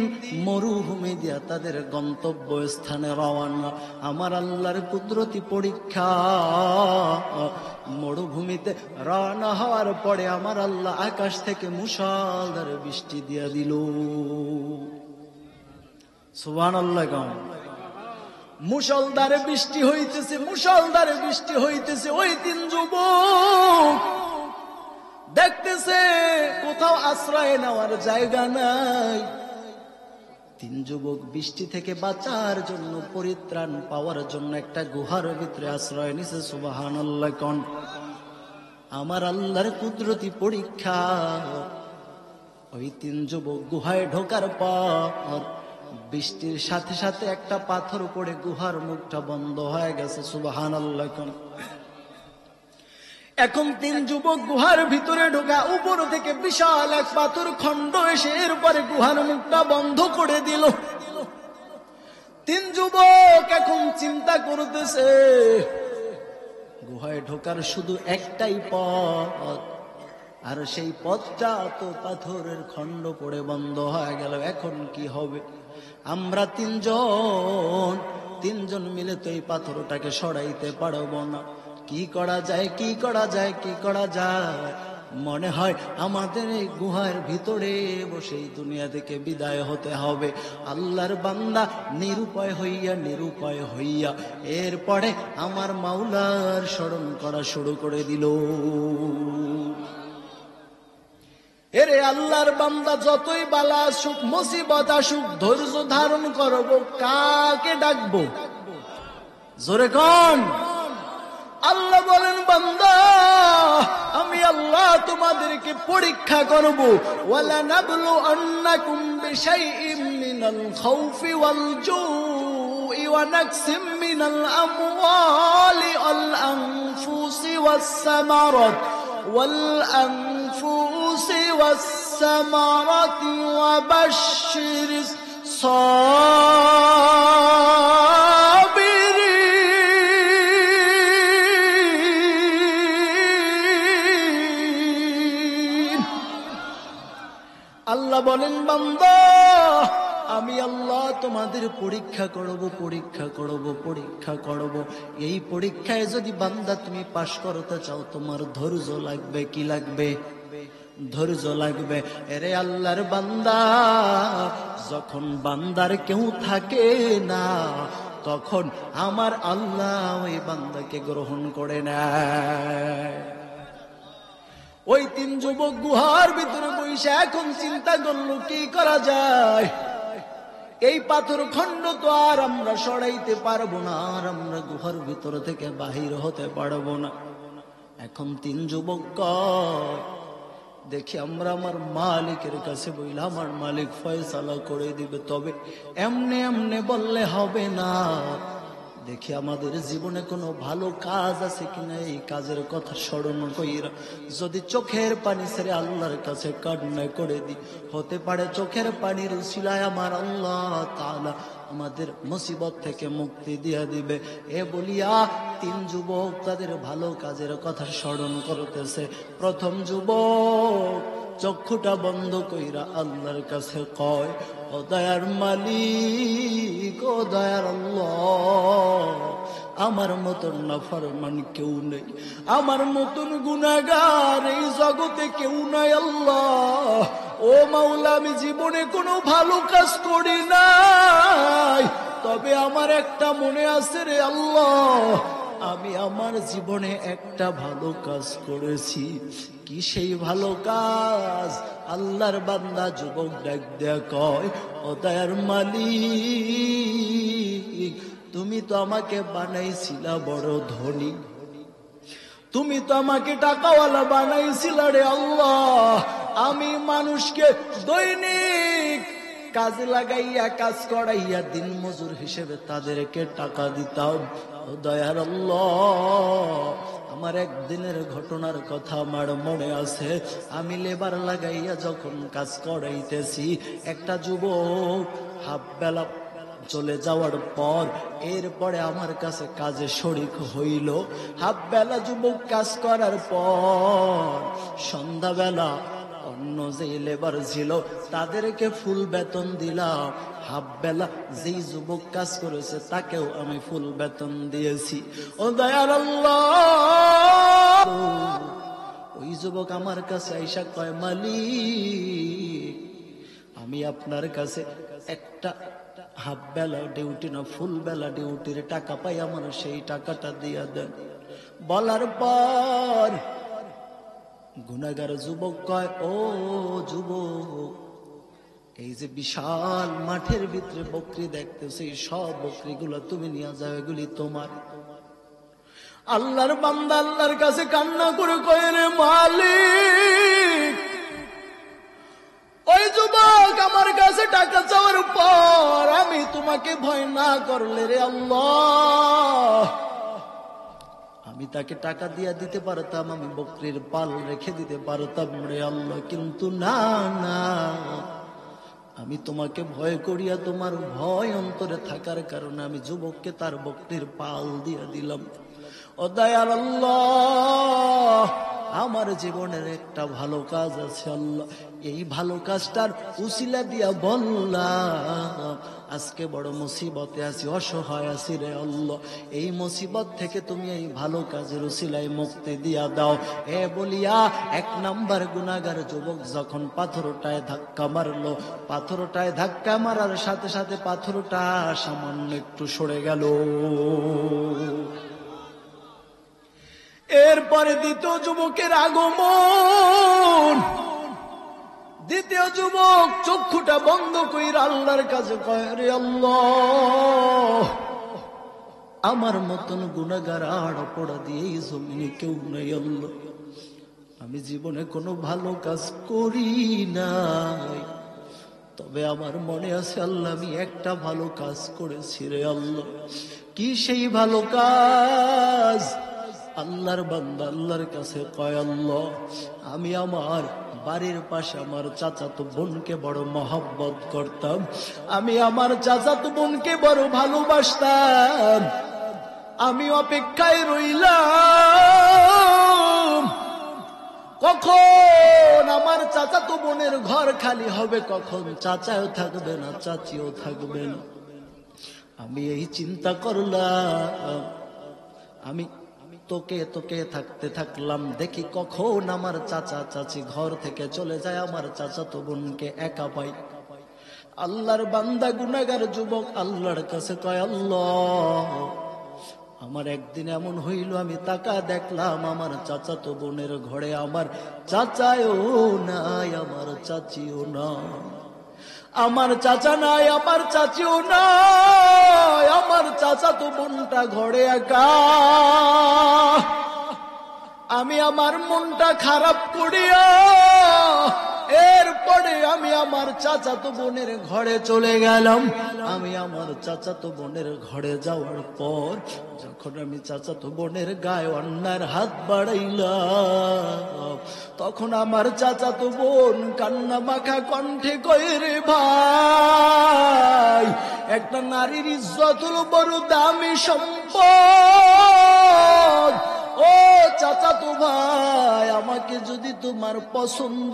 মরুভূমি দিয়া তাদের গন্তব্য স্থানে রওনা। আমার আল্লাহর কুদরতি পরীক্ষা, মরুভূমিতে রওনা হওয়ার পরে আমার আল্লাহ আকাশ থেকে মুষলধারে বৃষ্টি দিয়া দিল। সুবহানাল্লাহ। মুষলধারে বৃষ্টি হইতেছে, মুষলধারে বৃষ্টি হইতেছে। ওই 3 যুবক দেখতেছে কোথাও আশ্রয় নেওয়ার জায়গা নাই। 3 যুবক বৃষ্টি থেকে বাঁচার জন্য, পরিত্রাণ পাওয়ার জন্য একটা গুহার ভিতরে আশ্রয় নিছে। সুবহানাল্লাহ। কোন আমার আল্লাহর কুদরতি পরীক্ষা। ওই 3 যুবক গুহায় ঢোকার পর বৃষ্টির সাথে সাথে একটা পাথর পড়ে গুহার মুখটা বন্ধ হয়ে গেছে। সুবহানাল্লাহ। এখন 3 যুবক গুহার ভিতরে ঢোকা, উপর থেকে বিশাল এক পাথর খণ্ড এসে এরপরে গুহার মুখটা বন্ধ করে দিল। 3 যুবক এখন চিন্তা করতেছে, গুহায় ঢোকার শুধু একটাই পথ, আর সেই পথটা তো পাথরের খণ্ড পড়ে বন্ধ হয়ে গেল। এখন কি হবে? আমরা 3 জন মিলে তো এই পাথরটাকে সরাইতে পারবো না। কি করা যায়, কি করা যায়, কি করা যায়? মনে হয় আমাদের এই গুহার ভিতরে বসে এই দুনিয়া থেকে বিদায় হতে হবে। আল্লাহর বান্দা নিরুপায় হইয়া এরপরে আমার মাওলার স্মরণ করা শুরু করে দিল। এরে আল্লাহর বান্দা যতই বালা আসুক, মুসিবত আসুক, ধৈর্য ধারণ করব। কাকে ডাকবো? জোরে কোন? আল্লাহ বলেন, বান্দা আমি আল্লাহ তোমাদেরকে পরীক্ষা করব। ওয়ালা নাবলু আন্নাকুম বিশাইইম মিনাল খাউফি ওয়াল জু', ونقص من الأموال والأنفس والثمرات وبشر الصابرين আল্লাহ বলেন বান্দা আমি আল্লাহ তোমাদের পরীক্ষা করব। এই পরীক্ষায় যদি বান্দা তুমি পাশ করতে চাও তোমার ধৈর্য লাগবে। কি লাগবে? ধৈর্য লাগবে। এরে আল্লাহর বান্দা, যখন বান্দার কেউ থাকে না তখন আমার আল্লাহ ওই বান্দাকে গ্রহণ করে নেয়। ওই তিন যুবক গুহার ভিতরে বসে এখন চিন্তা করলো কি করা যায়। এই পাথর খণ্ড তো আর আমরা সরাইতে পারবো না, আর আমরা গুহার ভিতর থেকে বাহির হতে পারবো না। এখন তিন যুবক কয়, দেখি আমরা আমার মালিকের কাছে বইলে আমার মালিক ফয়সালা করে দিবে, তবে এমনি এমনি বললে হবে না। দেখি আমাদের জীবনে কোনো ভালো কাজ আছে কিনা, এই কাজের কথা স্মরণ কইরা যদি চোখের পানি ছেড়ে আল্লাহর কাছে কান্না করে দি, হতে পারে চোখের পানির উসিলায় আমার আল্লাহ তাআলা আমাদের মুসিবত থেকে মুক্তি দিয়ে দিবে। এ বলিয়া তিন যুবক তাদের ভালো কাজের কথা স্মরণ করতেছে। প্রথম যুবক চক্ষুটা বন্ধ কইরা আল্লাহর কাছে কয়, ও দয়ার মালিক, ও দয়ার আল্লাহ, আমার মতন নাফরমান কেউ নেই, আমার মতন গুনাহগার এই জগতে কেউ নাই আল্লাহ। ও মাওলা, আমি জীবনে কোনো ভালো কাজ করি নাই, তবে আমার একটা মনে আছে রে আল্লাহ, আমি আমার জীবনে একটা ভালো কাজ করেছি। কি সেই ভালো কাজ? আল্লাহর বান্দা যুবক ডাক দেয়া কয়, ও দয়ার মালিক, তুমি তো আমাকে বানাইছিলা বড় ধনী, তুমি তো আমাকে টাকাওয়ালা বানাইছিলা রে আল্লাহ। আমি মানুষকে দৈনিক কাজে লাগাইয়া কাজ করাইয়া দিন মজুর হিসেবে তাদেরকে টাকা দিতাম। ও দয়ার আল্লাহ, আমার একদিনের ঘটনার কথা আমার মনে আছে। আমি লেবার লাগাইয়া যখন কাজ করাইতেছি, একটা যুবক হাফ বেলা চলে যাওয়ার পর এরপরে আমার কাছে কাজে শরিক হইল। হাফ বেলা যুবক কাজ করার পর সন্ধ্যাবেলা অন্য যে লেবার ছিল তাদেরকে ফুল বেতন দিলাম। হাফ বেলা যেই যুবক কাজ করেছে তাকেও আমি ফুল বেতন দিয়েছি। ও দয়ার আল্লাহ, ওই যুবক আমার কাছে আইসা কয়, মালিক, আমি আপনার কাছে একটা হাফ বেলা ডিউটি না ফুল বেলা ডিউটির টাকা পাই, আমার সেই টাকাটা দিয়া দেন। বলার পর গুনাহগার যুবক কয়, ও যুবক, এই যে বিশাল মাঠের ভিতরে বকরি দেখতেছি, সব বকরিগুলো তুমি নিয়ে যাও, এগুলি তোমার। আল্লাহর বান্দা আল্লাহর কাছে কান্না করে কয়, রে মালিক, ওই যুবক আমার কাছে টাকা চাওয়ার পর আমি তোমাকে ভয় না করলে রে আল্লাহ, আমি তাকে টাকা দিয়া দিতে পারতাম, আমি বকরির পাল রেখে দিতে পারতাম রে আল্লাহ, কিন্তু না না, আমি তোমাকে ভয় করিয়া তোমার ভয় অন্তরে থাকার কারণে আমি যুবককে তার বকরির পাল দিয়া দিলাম। ও দয়াল আল্লাহ, আমার জীবনের একটা ভালো কাজ আছে আল্লাহ, এই ভালো কাজটার উসিলা দিয়া বললাম আজকে বড় মুসিবতে আছি, অসহায় আছি রে আল্লাহ, এই মুসিবত থেকে তুমি এই ভালো কাজের উসিলায় মুক্তি দিয়া দাও। এ বলিয়া এক নাম্বার গুনাহগার যুবক যখন পাথরটায় ধাক্কা মারলো, পাথরটায় ধাক্কা মারার সাথে সাথে পাথরটা সামান্য একটু সরে গেল। এরপরে দ্বিতীয় যুবকের আগমন। দ্বিতীয় যুবক চক্ষুটা বন্ধ কইরা আল্লাহর কাছে কয়, রে আল্লাহ, আমার মতন গুনাহগার আর অপরাধী এই জমিনে কেউ নাই আল্লাহ, আমি জীবনে কোনো ভালো কাজ করি নাই, তবে আমার মনে আছে আল্লাহ আমি একটা ভালো কাজ করেছি রে আল্লাহ। কি সেই ভালো কাজ? আল্লাহর বান্দা আল্লাহর কাছে কয়, আল্লাহ আমি আমার বাড়ির পাশে আমার চাচাতো বোনকে বড় মহব্বত করতাম, আমি আমার চাচাতো বোনকে বড় ভালোবাসতাম, আমি অপেক্ষায় রইলাম কখন আমার চাচাতো বোনের ঘর খালি হবে, কখন চাচাও থাকবে না চাচিও থাকবে না। আমি এই চিন্তা করলাম, আমি তোকে তোকে থাকতে থাকলাম, দেখি কখন আমার চাচা চাচি ঘর থেকে চলে যায়, আমার চাচাতো বোনকে একা পাই। আল্লাহর বান্দা গুনাহগার যুবক আল্লাহর কাছে কয়, আল্লাহ আমার একদিন এমন হইল, আমি তাকা দেখলাম আমার চাচাতো বোনের ঘরে আমার চাচাও নাই, আমার চাচিও নাই, আমার চাচা নাই, আমার চাচিও নাই, আমার চাচাতো বোনটা ঘরে একা। আমি আমার মনটা খারাপ করিয়া এরপরে আমি আমার চাচাতো বোনের ঘরে চলে গেলাম। আমি আমার চাচাতো বোনের ঘরে যাওয়ার পর যখন আমি চাচাতো বোনের গায়ে অন্যার হাত বাড়াইলাম, তখন আমার চাচাতো বোন কান্না মাখা কণ্ঠে কয়, রে ভাই, একটা নারীর ইজ্জত হলো বড় দামি সম্পদ। ও চাচাতো ভাই, আমাকে যদি তোমার পছন্দ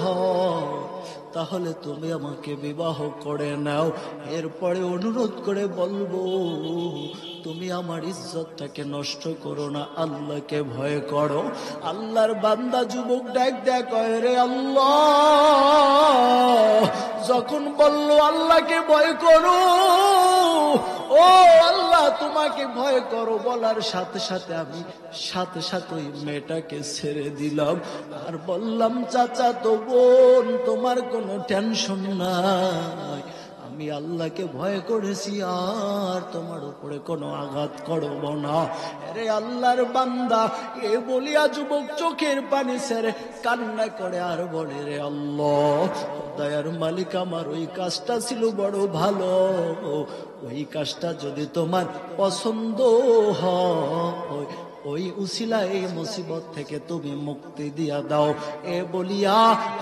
হয় তাহলে তুমি আমাকে বিবাহ করে নাও। এরপরে অনুরোধ করে বলবো, তুমি আমার ইজ্জতটাকে নষ্ট করো না, আল্লাহকে ভয় করো। আল্লাহর বান্দা যুবক ডাক দেয়, কয়, রে আল্লাহ যখন বললো আল্লাহকে ভয় করো, ও আল্লাহ তোমাকে ভয় করো বলার সাথে সাথে আমি সাথে সাথে ওই মেয়েটাকে ছেড়ে দিলাম আর বললাম, চাচা তো বোন তোমার কোনো টেনশন নাই, আমি আল্লাহকে ভয় করেছি আর তোমার উপরে কোনো আঘাত করব না। আরে আল্লাহর বান্দা এ বলিয়া যুবক চোখের পানি ছেড়ে কান্না করে আর বলে, রে আল্লাহ দয়ার মালিক, আমার ওই কাজটা ছিল বড় ভালো, ওই কাজটা যদি তোমার পছন্দ হয় ওই উসিলা এই মুসিবত থেকে তুমি মুক্তি দিয়া দাও। এ বলিয়া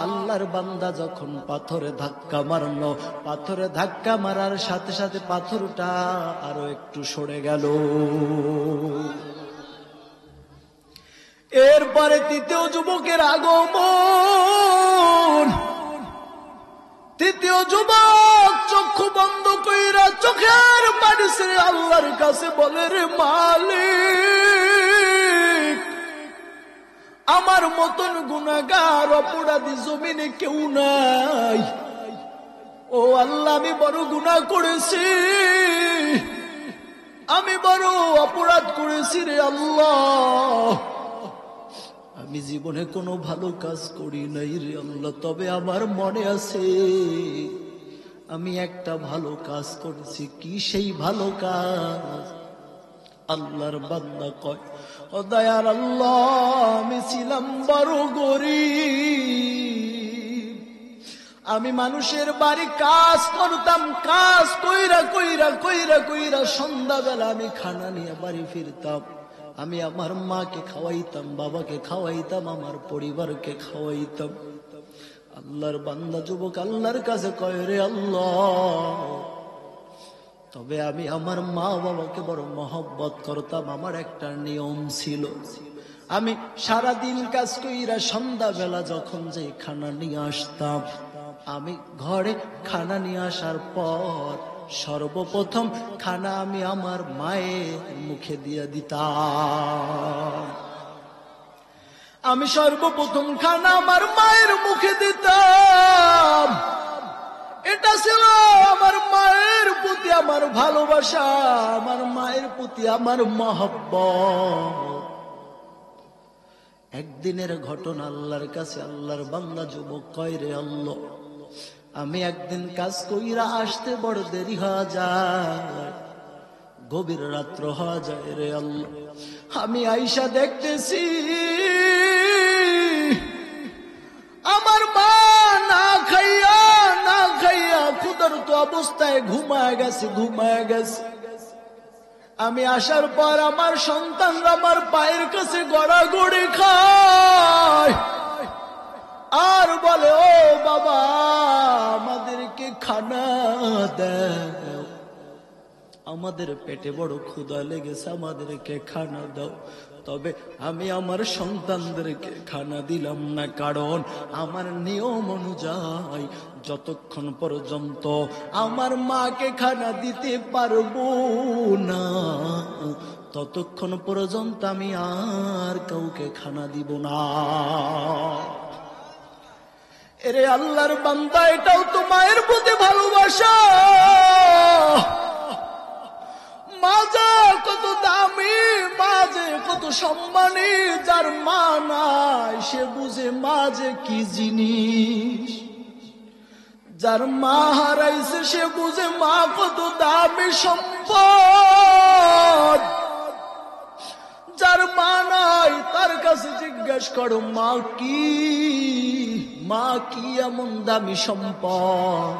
আল্লাহর বান্দা যখন পাথরে ধাক্কা মারলো, পাথরে ধাক্কা মারার সাথে সাথে পাথরটা আরো একটু সরে গেল। এরপরে তৃতীয় যুবকের আগমন। তৃতীয় যুবক চক্ষু বন্ধ কইরা চোখের পানি ছেড়ে আল্লাহর কাছে বলে, রে মালিক, আমার মতন গুনাহগার অপরাধী জমিনে কেউ নাই। ও আল্লাহ, আমি বড় গুনাহ করেছি, আমি বড় অপরাধ করেছি রে আল্লাহ, আমি জীবনে কোনো ভালো কাজ করি নাই রে আল্লাহ, তবে আমার মনে আছে আমি একটা ভালো কাজ করেছি। কি সেই ভালো কাজ? আল্লাহর বান্দা কয়, ও দয়ার আল্লাহ, আমি ছিলাম বড় গরীব, আমি মানুষের বাড়ি কাজ করতাম, কাজ কইরা কইরা কইরা কইরা সন্ধ্যাবেলা আমি খানা নিয়ে বাড়ি ফিরতাম, আমি আমার মাকে খাওয়াইতাম, বাবাকে খাওয়াইতাম, আমার পরিবারকে খাওয়াইতাম। আল্লাহর বান্দা যুবক আল্লাহর কাছে কয়, রে আল্লাহ, তবে আমি আমার মা বাবাকে বড় মহব্বত করতাম, আমার একটা নিয়ম ছিল, আমি সারাদিন কাজ কইরা সন্ধ্যাবেলা যখন যে খানা নিয়ে আসতাম, আমি ঘরে খানা নিয়ে আসার পর সর্বপ্রথম খানা আমি আমার মায়ের মুখে দিয়ে দিতাম, আমি সর্বপ্রথম খানা আমার মায়ের মুখে দিতাম। এটা ছিল আমার মায়ের প্রতি আমার ভালোবাসা, আমার মায়ের প্রতি আমার মহব্বত। একদিনের ঘটনা আল্লাহর কাছে আল্লাহর বান্দা যুবক কয়, রে আল্লাহ, আমি একদিন কাজ কইরা আসতে বড় দেরি হয়ে যায়, গভীর রাত্র হয়ে যায় রে আল্লাহ, আমি আইসা দেখতেছি আমার মা না খাইয়া অবস্থায় ঘুমায় গেছে। আমি আসার পর আমার সন্তানরা আমার পায়ের কাছে গড়াগড়ি খায় আর বলে, ও বাবা আমাদেরকে খানা দাও, আমাদের পেটে বড় ক্ষুধা লেগেছে, আমাদেরকে খানা দাও। তবে আমি আমার সন্তানদেরকে খানা দিলাম না, কারণ আমার নিয়ম অনুযায়ী যতক্ষণ পর্যন্ত আমার মাকে খানা দিতে পারবো না, ততক্ষণ পর্যন্ত আমি আর কাউকে খানা দিব না। এরে আল্লাহর বান্দা, এটাও তো মায়ের প্রতি ভালোবাসা। মা যে কত দামি, মা যে কত সম্মানী, যার মা নাই সে বুঝে মা যে কি জিনিস। যার মা হারাইছে সে বুঝে মা কত দামি সম্পদ। যার মা নাই তার কাছে জিজ্ঞাসা করো মা কি এমন দামি সম্পদ।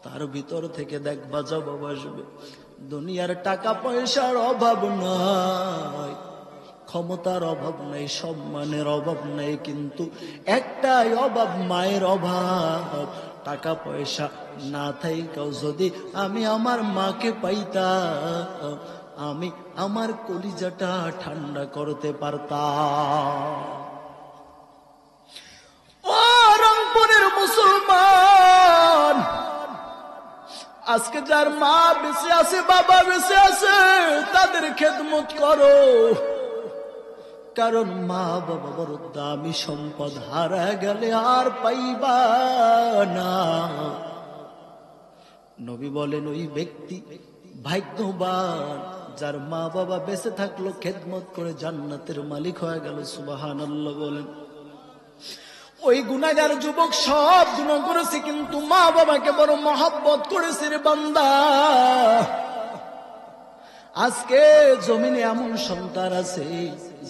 তার ভিতর থেকে দেখবা জবাব আসবে। দুনিয়ার টাকা পয়সার অভাব নাই, ক্ষমতার অভাব নাই, সম্মানের অভাব নাই, কিন্তু একটাই অভাব, মায়ের অভাব। টাকা পয়সা না থাইকাও যদি আমি আমার মাকে পাইতাম, আমি আমার কলিজাটা ঠান্ডা করতে পারতাম। ও রংপুরের মুসলমান, আজকে যার মা বেঁচে আছে, বাবা বেঁচে আছে, তাদের খেদমত করো, কারণ মা বাবা বড় দামি সম্পদ, হারা গেলে আর পাইবা না। নবী বলেন ওই ব্যক্তি ভাগ্যবান যার মা বাবা বেঁচে থাকলো, খেদমত করে জান্নাতের মালিক হয়ে গেল। সুবহানাল্লাহ বলেন। ওই গুনাহগার যুবক সব গুনাহ করেছে, কিন্তু মা বাবাকে বড় মহব্বত করেছে রে বান্দা। আজকে জমিনে এমন সন্তান আছে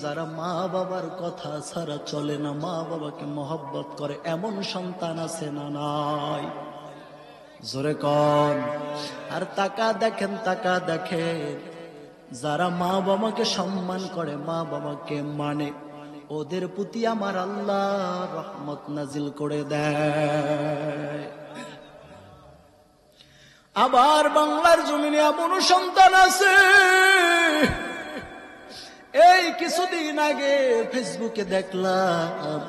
যারা মা বাবার কথা ছাড়া চলে না, মা বাবাকে মহব্বত করে, এমন সন্তান আছে না নাই? জোরে কন। আর তাকা দেখেন যারা মা বাবাকে সম্মান করে, মা বাবাকে মানে, ওদের প্রতি আমার আল্লাহ রহমত নাজিল করে দেয়। আবার বাংলার জমিনে এমন সন্তান আছে, এই কিছুদিন আগে ফেসবুকে দেখলাম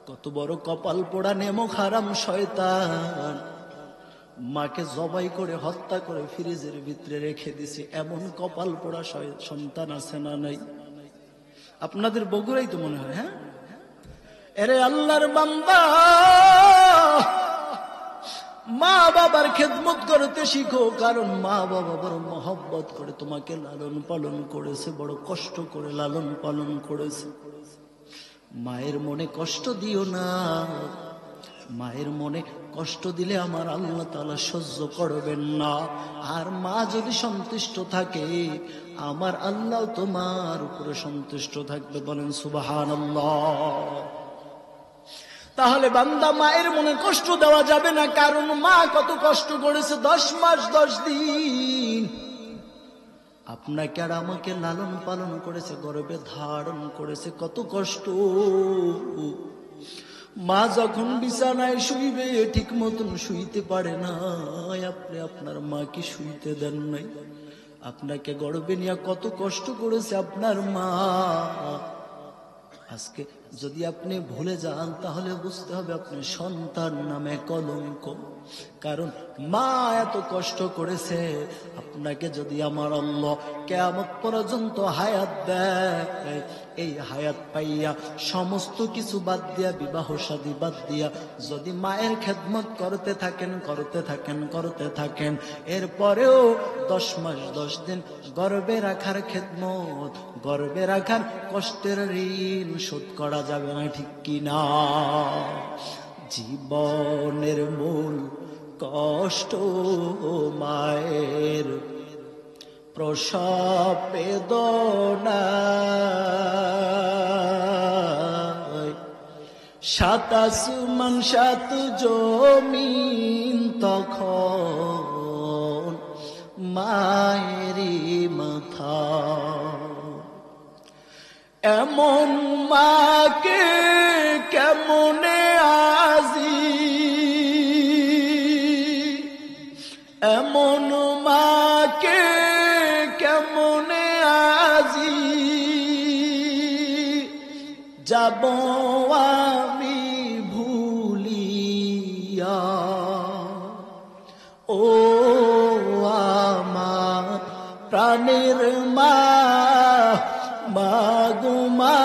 কত বড় কপাল পোড়া নেমক হারাম শয়তান, মাকে জবাই করে হত্যা করে ফ্রিজের ভিতরে রেখে দিছে। এমন কপাল পোড়া সন্তান আছে না নাই? আপনাদের বগুড়াই তো মনে হয়। হ্যাঁ, এরে আল্লাহর বান্দা, মা বাবার খেদমত করতে শিখো, কারণ মা বাবা বড় মহব্বত করে তোমাকে লালন পালন করেছে, বড় কষ্ট করে লালন পালন করেছে। মায়ের মনে কষ্ট দিও না, মায়ের মনে কষ্ট দিলে আমার আল্লাহ তাআলা সহ্য করবেন না। আর মা যদি সন্তুষ্ট থাকে, আমার আল্লাহ তোমার উপরে সন্তুষ্ট থাকবে। বলেন সুবহানাল্লাহ। তাহলে বান্দা, মায়ের মনে কষ্ট দেওয়া যাবে না, কারণ মা কত কষ্ট করেছে, 10 মাস 10 দিন আপনাকে আর আমাকে লালন পালন করেছে, গর্ভে ধারণ করেছে, কত কষ্ট। মা যখন বিছানায় শুইবে ঠিক মতন শুইতে পারে না, আপনি আপনার মাকে শুইতে দেন নাই। আপনাকে গর্ভে নিয়ে কত কষ্ট করেছে আপনার মা। আজকে যদি আপনি ভুলে যান, তাহলে বুঝতে হবে আপনি সন্তান নামে কলঙ্ক, কারণ মা এত কষ্ট করেছে। আপনাকে যদি আমার আল্লাহ কিয়ামত পর্যন্ত হায়াত দেয়, এই হায়াত পাইয়া সমস্ত কিছু বাদ দিয়া, বিবাহ শাদী বাদ দিয়া যদি মায়ের খেদমত করতে থাকেন, এরপরেও 10 মাস 10 দিন গর্ভে রাখার খেদমত, গর্ভে রাখার কষ্টের ঋণ শোধ করা যাবে না, ঠিক কিনা? জীবনের মূল কষ্ট মায়ের, প্রসব বেদনা, 7 আসমান 7 জমিন তখন মায়েরই মাথা। এমন মাকে কেমনে আজি, এমন মাকে কেমনে আজি যাব আমি ভুলিয়া। ও আমার প্রাণের মা, মাগো মা,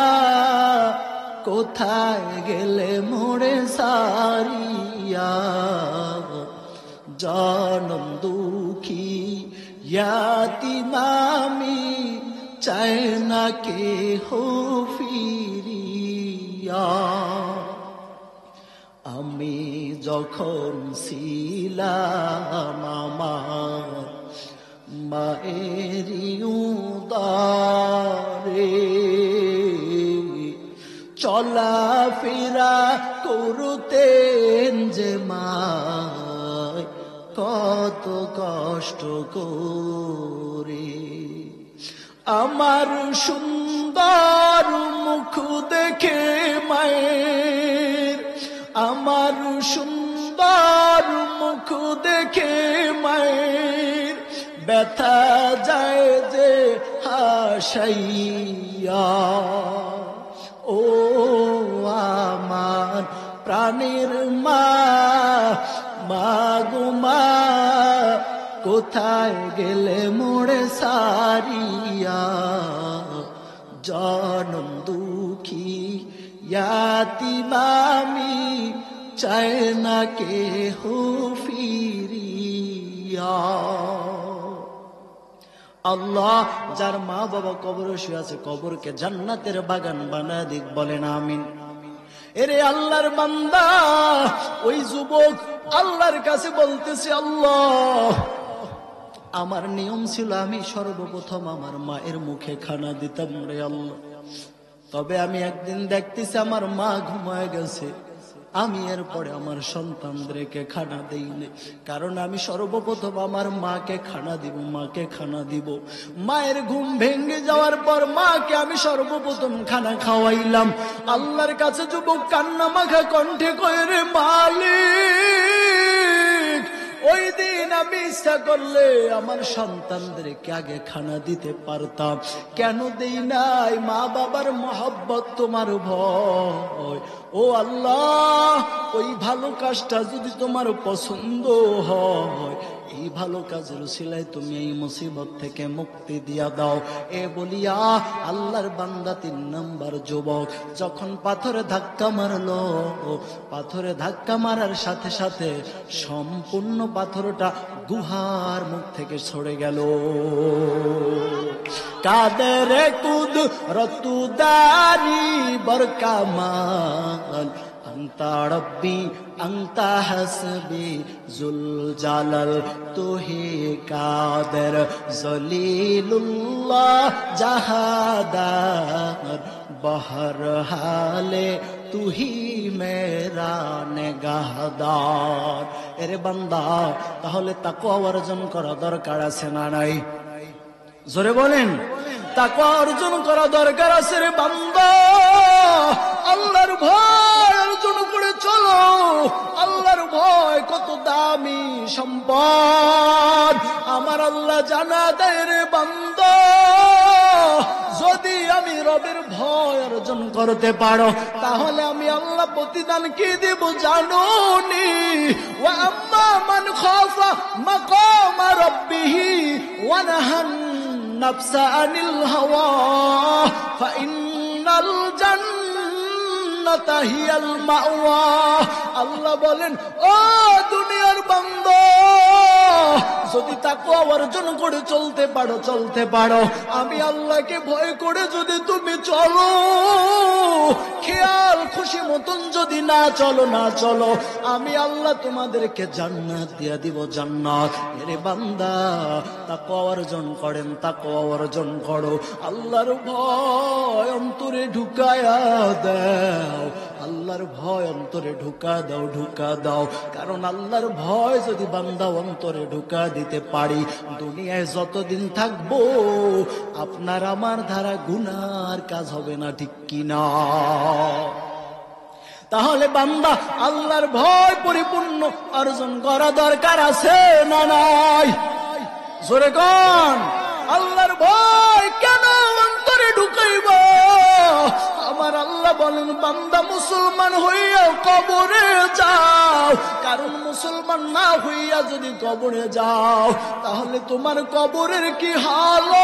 কোথায় গেলে মোরে সারিয়া। জনম দুঃখী ইয়াতীম আমি, চাই না কেহ ফিরিয়া। আমি যখন ছিলাম আমার মায়েরই উদরে, চলা ফেরা করতেন যে মায় কত কষ্ট করে। আমার সুন্দর মুখ দেখে মায়ের, আমার সুন্দর মুখ দেখে মায়ের ব্যথা যায় যে হাসাইয়া। ও আমার প্রাণের মা, মাগো মা, কোথায় গেলে মোড়ে সারিয়া। জনম দুঃখী ইয়াতীম আমি, চাই না কেহ ফিরিয়া। আল্লাহ যার মা বাবা কবরে শুয়ে আছে, কবরকে জান্নাতের বাগান বানায় দিক, বলেন আমিন। এরে আল্লাহর বান্দা, ওই যুবক আল্লাহর কাছে বলতেছে, আল্লাহ আমার নিয়ম ছিল আমি সর্বপ্রথম আমার মায়ের মুখে খানা দিতাম রে আল্লাহ, তবে আমি একদিন দেখতেছি আমার মা ঘুমায় গেছে, আমি এরপরে আমার সন্তানদেরকে খানা দেইনি, কারণ আমি সর্বপ্রথম আমার মাকে খানা দিব, মাকে খানা দিব। মায়ের ঘুম ভেঙে যাওয়ার পর মাকে আমি সর্বপ্রথম খানা খাওয়াইলাম। আল্লাহর কাছে যুবক কান্না মাখা কণ্ঠে কয়, রে মালিক, ওই দিন আমি ইচ্ছা করলে আমার সন্তানদেরকে আগে খানা দিতে পারতাম, কেন দেই নাই? মা বাবার মহব্বত তোমার ভয়। ও আল্লাহ, ওই ভালো কাজটা যদি তোমার পছন্দ হয়, এই ভালো কাজের উসিলায় তুমি এই মুসিবত থেকে মুক্তি দিয়া দাও। এ বলিয়া আল্লাহর বান্দা 3 নম্বর যুবক যখন পাথরে ধাক্কা মারলো, পাথরে ধাক্কা মারার সাথে সাথে সম্পূর্ণ পাথরটা গুহার মুখ থেকে সরে গেল। কাদের কুদরতুদারি বরকামাল, আন্তা রব্বি আন্তা হাসবি জুল জালাল, তুহি কাদের জলিলুল্লাহ জাহাদার, বহর হালে তুহি মেরা নেগাহদার। এরে বান্দা, তাহলে তাকওয়া অর্জন করা দরকার আছে না নাই? জোরে বলেন, তাকওয়া অর্জন করা দরকার আছে রে বান্দা। আল্লাহর ভয় অর্জন করে চলো। আল্লাহর ভয় কত দামি সম্পদ আমার আল্লাহ জানা দেয় রে বান্দা। যদি আমি রবের ভয় অর্জন করতে পারো, তাহলে আমি আল্লাহ প্রতিদান কি দেব জানো নি? ওয়া আম্মা মান খাফা মাকামা রাব্বিহি ওয়া নাহান নাফসা আনিল হাওয়া ফাইন্নাল জান্নাতা হিয়াল মাওয়া। আল্লাহ বলেন, ও দুনিয়ার বান্দা, যদি তাকওয়া অর্জন করে চলতে পারো, আমি আল্লাহকে ভয় করে যদি তুমি চলো, খেয়াল খুশি মতন যদি না চলো, আমি আল্লাহ তোমাদেরকে জান্নাত দিয়া দিব, জান্নাত। এরে বান্দা, তাকওয়া অর্জন করেন, তাকওয়া অর্জন করো, আল্লাহর ভয় অন্তরে ঢুকায়া দাও, আল্লাহর ভয় অন্তরে ঢুকা দাও, ঢুকা দাও। কারণ আল্লাহর ভয় যদি বান্দা অন্তরে ঢুকা দিতে পারি, দুনিয়ায় যতদিন থাকবো আপনার আমার ধারা গুনার কাজ হবে না, ঠিক কিনা? তাহলে বান্দা আল্লাহর ভয় পরিপূর্ণ অর্জন করা দরকার আছে না নাই? জোরে কোন আল্লাহর ভয় কেন অন্তরে ঢুকাইব? আমার আল্লাহ বলেন, বান্দা মুসলমান হইয়া কবরে যাও। কারণ মুসলমান না হইয়া যদি কবরে যাও, তাহলে তোমার কবরের কি হালত?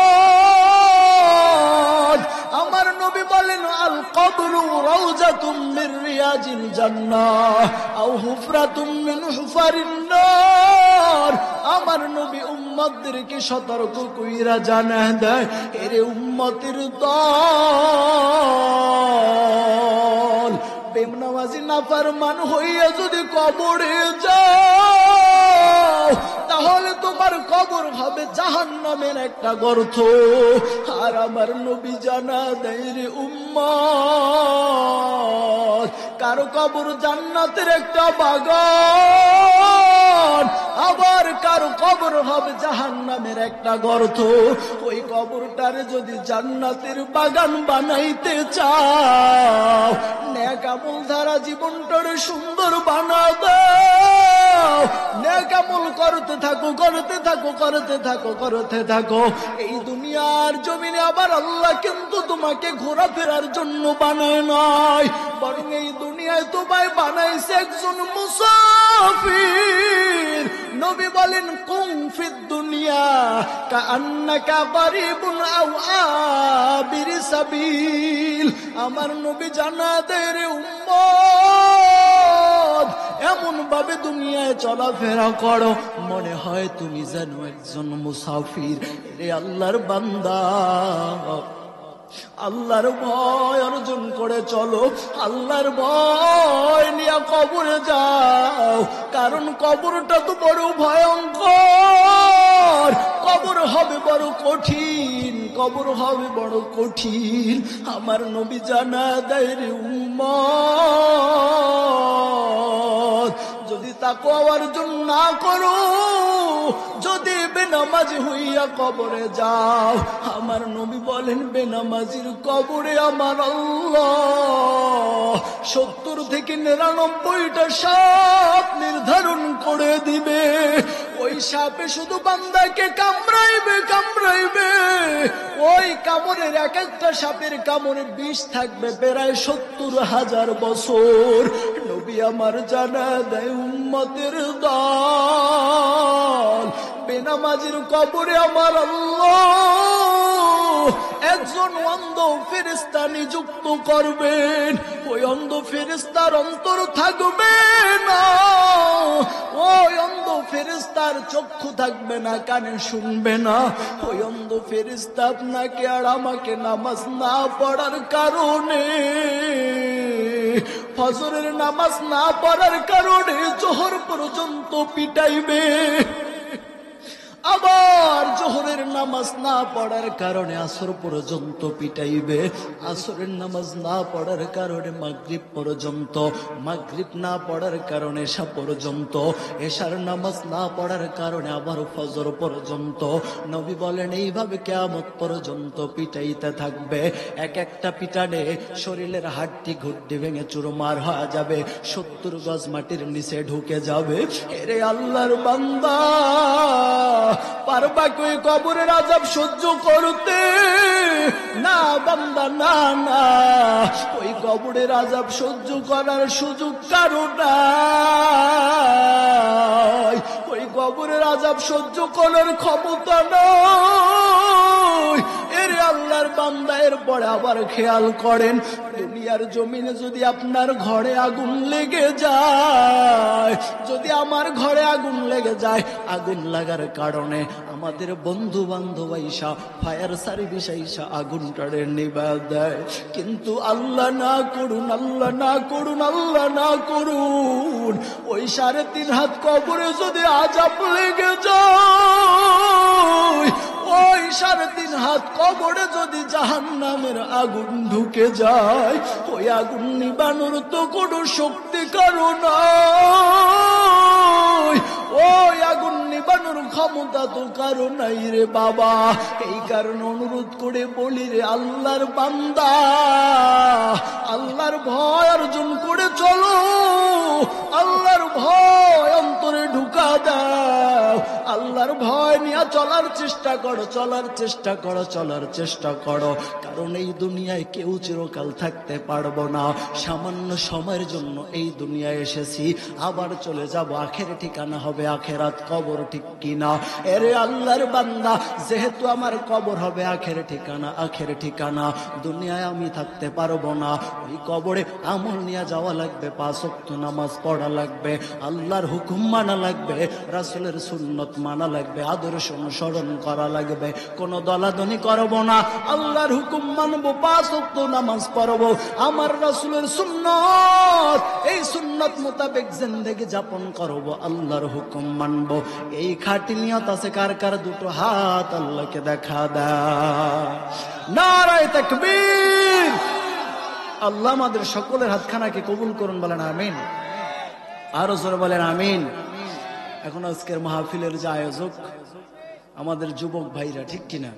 আমার নবী বলেন, আল কবরু রাউজাতুম মির রিয়াজিল জান্নাহ আও হুফরাতুম মিন হুফারিন নার। আমার নবী উম্মতদেরকে সতর্ক কইরা জানায় দেয়, এরে উম্মতের দল, বেনামাজি নাফরমান হইয়া যদি কবরে যাও, তাহলে তোমার কবর হবে জাহান্নামের একটা গর্ত। আর আমার নবী জানা দেয়, রে উম্মত, কারো কবর জান্নাতের একটা বাগান, আবার কারো কবর হবে জাহান্নামের একটা গর্ত। ওই কবরটারে যদি জান্নাতের বাগান বানাইতে চাও, নেক আমল দ্বারা জীবনটারে সুন্দর বানা দাও। নেক আমল করতে থাকো, করতে থাকো, করতে থাকো, করতে থাকো। এই দুনিয়ার জমিনে আবার আল্লাহ কিন্তু তোমাকে ঘোরাফেরার জন্য বানায় নাই, বরং এই দুনিয়ায় তোমায় বানাইছে একজন মুসাফির। নবী বলেন, কুম ফিদ দুনিয়া কাআন্নাকা গরিবুন আও আবিরি সাবিল। আমার নবী জানা দেয়, রে উম্মত, এমন ভাবে দুনিয়ায় চলাফেরা করো মনে হয় তুমি যেন একজন মুসাফির। রে আল্লাহর বান্দা, আল্লাহর ভয় অর্জন করে চলো, আল্লাহর ভয় নিয়ে কবরে যাও। কারণ কবরটা তো বড় ভয়ঙ্কর, কবর হবে বড় কঠিন, কবর হবে বড় কঠিন। আমার নবী জানা দেয়, রে উম্মত, যদি তাকওয়া অর্জন না করো, যদি বেনামাজি হইয়া কবরে যাও, আমার নবী বলেন, বেনামাজির কবরে আমার আল্লাহ 70 থেকে 99টা সাপ নির্ধারণ করে দিবে। ওই সাপে শুধু বান্দাকে কামড়াইবে, কামড়াইবে। ওই কামড়ের এক একটা সাপের কামড়ে বিষ থাকবে প্রায় 70,000 বছর। নবী আমার জানা দেয়, উম্মতের দল, বেনামাজির কবরে আমার আল্লাহ একজন অন্ধ ফেরেশতা নিযুক্ত করবেন। ওই অন্ধ ফেরেশতার অন্তর থাকবে না, ওই অন্ধ ফেরেশতার চক্ষু থাকবে না, কানে শুনবে না। ওই অন্ধ ফেরেশতা আপনাকে আর আমাকে নামাজ না পড়ার কারণে, ফজরের নামাজ না পড়ার কারণে জোহর পর্যন্ত পিটাইবে, আবার জোহরের নামাজ না পড়ার কারণে আসর পর্যন্ত পিটাইবে, আসরের নামাজ না পড়ার কারণে মাগরিব পর্যন্ত, মাগরিব না পড়ার কারণে এশা পর্যন্ত, এশার নামাজ না পড়ার কারণে আবার ফজর পর্যন্ত। নবী বলেন, এইভাবে কিয়ামত পর্যন্ত পিটাইতে থাকবে। এক একটা পিটানে শরীরের হাড়টি ঘুড্ডি ভেঙে চুরমার হয়ে যাবে, 70 গজ মাটির নিচে ঢুকে যাবে। এরে আল্লাহর বান্দা, পারবা কই কবরের আযাব সহ্য করতে? না বান্দা, না না, ওই কবরের আযাব সহ্য করার সুযোগ কারো নাই, ওই কবরের আযাব সহ্য করার ক্ষমতা নাই। এরে আল্লাহর বান্দা, এরপরে আবার খেয়াল করেন, দুনিয়ার জমিনে যদি আপনার ঘরে আগুন লেগে যায়, যদি আমার ঘরে আগুন লেগে যায়, আগুন লাগার কারণে আমাদের বন্ধু বান্ধব আইসা, ফায়ার সার্ভিস আইসা আগুনটারে নিভা দেয়। কিন্তু আল্লাহ না করুন, আল্লাহ না করুন, আল্লাহ না করুন, ওই 3.5 হাত কবরে যদি আযাব লেগে যায়, ওই 3.5 হাত কবরে যদি জাহান্নামের আগুন ঢুকে যায়, ওই আগুন নিবানোর তো কোনো শক্তি কারো নাই, ওই আগুন নিবানোর ক্ষমতা তো কারো নাই রে বাবা। এই কারণে অনুরোধ করে বলি রে আল্লাহর বান্দা, আল্লাহর ভয় অর্জন করে চলো, আল্লাহর ভয় অন্তরে ঢুকা দাও, আল্লাহর ভয় নিয়ে চলার চেষ্টা করো, চলার চেষ্টা করো, চলার চেষ্টা করো। কারণ এই দুনিয়ায় কেউ চিরকাল থাকতে পারবো না, সামান্য সময়ের জন্য এই দুনিয়ায় এসেছি, আবার চলে যাব, আখের ঠিকানা হবে আখেরাত, কবর, ঠিক কিনা? এরে আল্লাহর বান্দা, যেহেতু আমার কবর হবে আখের ঠিকানা, আখের ঠিকানা, দুনিয়ায় আমি থাকতে পারবো না, ওই কবরে আমল নিয়ে যাওয়া লাগবে, 5 ওয়াক্ত নামাজ পড়া লাগবে, আল্লাহর হুকুম মানা লাগবে, রাসূলের সুন্নত মানা লাগবে, আদর্শ অনুসরণ করা লাগবে, কোনো দলাদলি করব না, আল্লাহর হুকুম মানবো, 5 ওয়াক্ত নামাজ পড়বো, আমার রাসূলের সুন্নত, এই সুন্নত মোতাবেক জিন্দেগি যাপন করব, আল্লাহর হুকুম মানবো। এই খাঁটি নিয়ত আছে কার কার? দুটো হাত আল্লাহকে দেখা দাও, নারায়ে তাকবীর। আল্লাহ আমাদের সকলের হাতখানাকে কবুল করুন, বলেন আমিন। আরো জোরে বলেন আমিন। এখন আজকের মাহফিলের যে আয়োজক, আমাদের যুবক ভাইরা, ঠিক কিনা?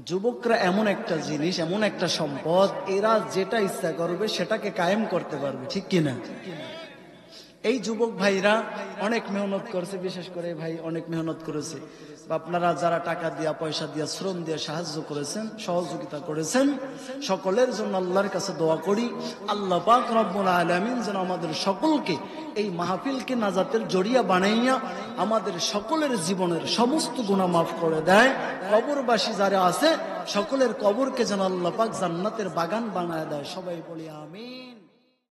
যুবকরা এমন একটা জিনিস, এমন একটা সম্পদ, এরা যেটা ইচ্ছা করবে সেটাকে কায়েম করতে পারবে, ঠিক কিনা? এই যুবক ভাইরা অনেক মেহনত করেছে, বিশেষ করে ভাই অনেক মেহনত করেছে, আপনারা যারা টাকা দিয়া, পয়সা দিয়া, শ্রম দিয়ে সাহায্য করেছেন, সহযোগিতা করেছেন, সকলের জন্য আল্লাহর কাছে দোয়া করি, আল্লাহ পাক রব্বুল আলামিন যেন আমাদের সকলকে এই মাহফিলকে নাজাতের জড়িয়া বানাইয়া আমাদের সকলের জীবনের সমস্ত গুনাহ মাফ করে দেয়। কবরবাসী যারা আছে সকলের কবরকে যেন আল্লাহ পাক জান্নাতের বাগান বানায় দেয়। সবাই বলি আমিন।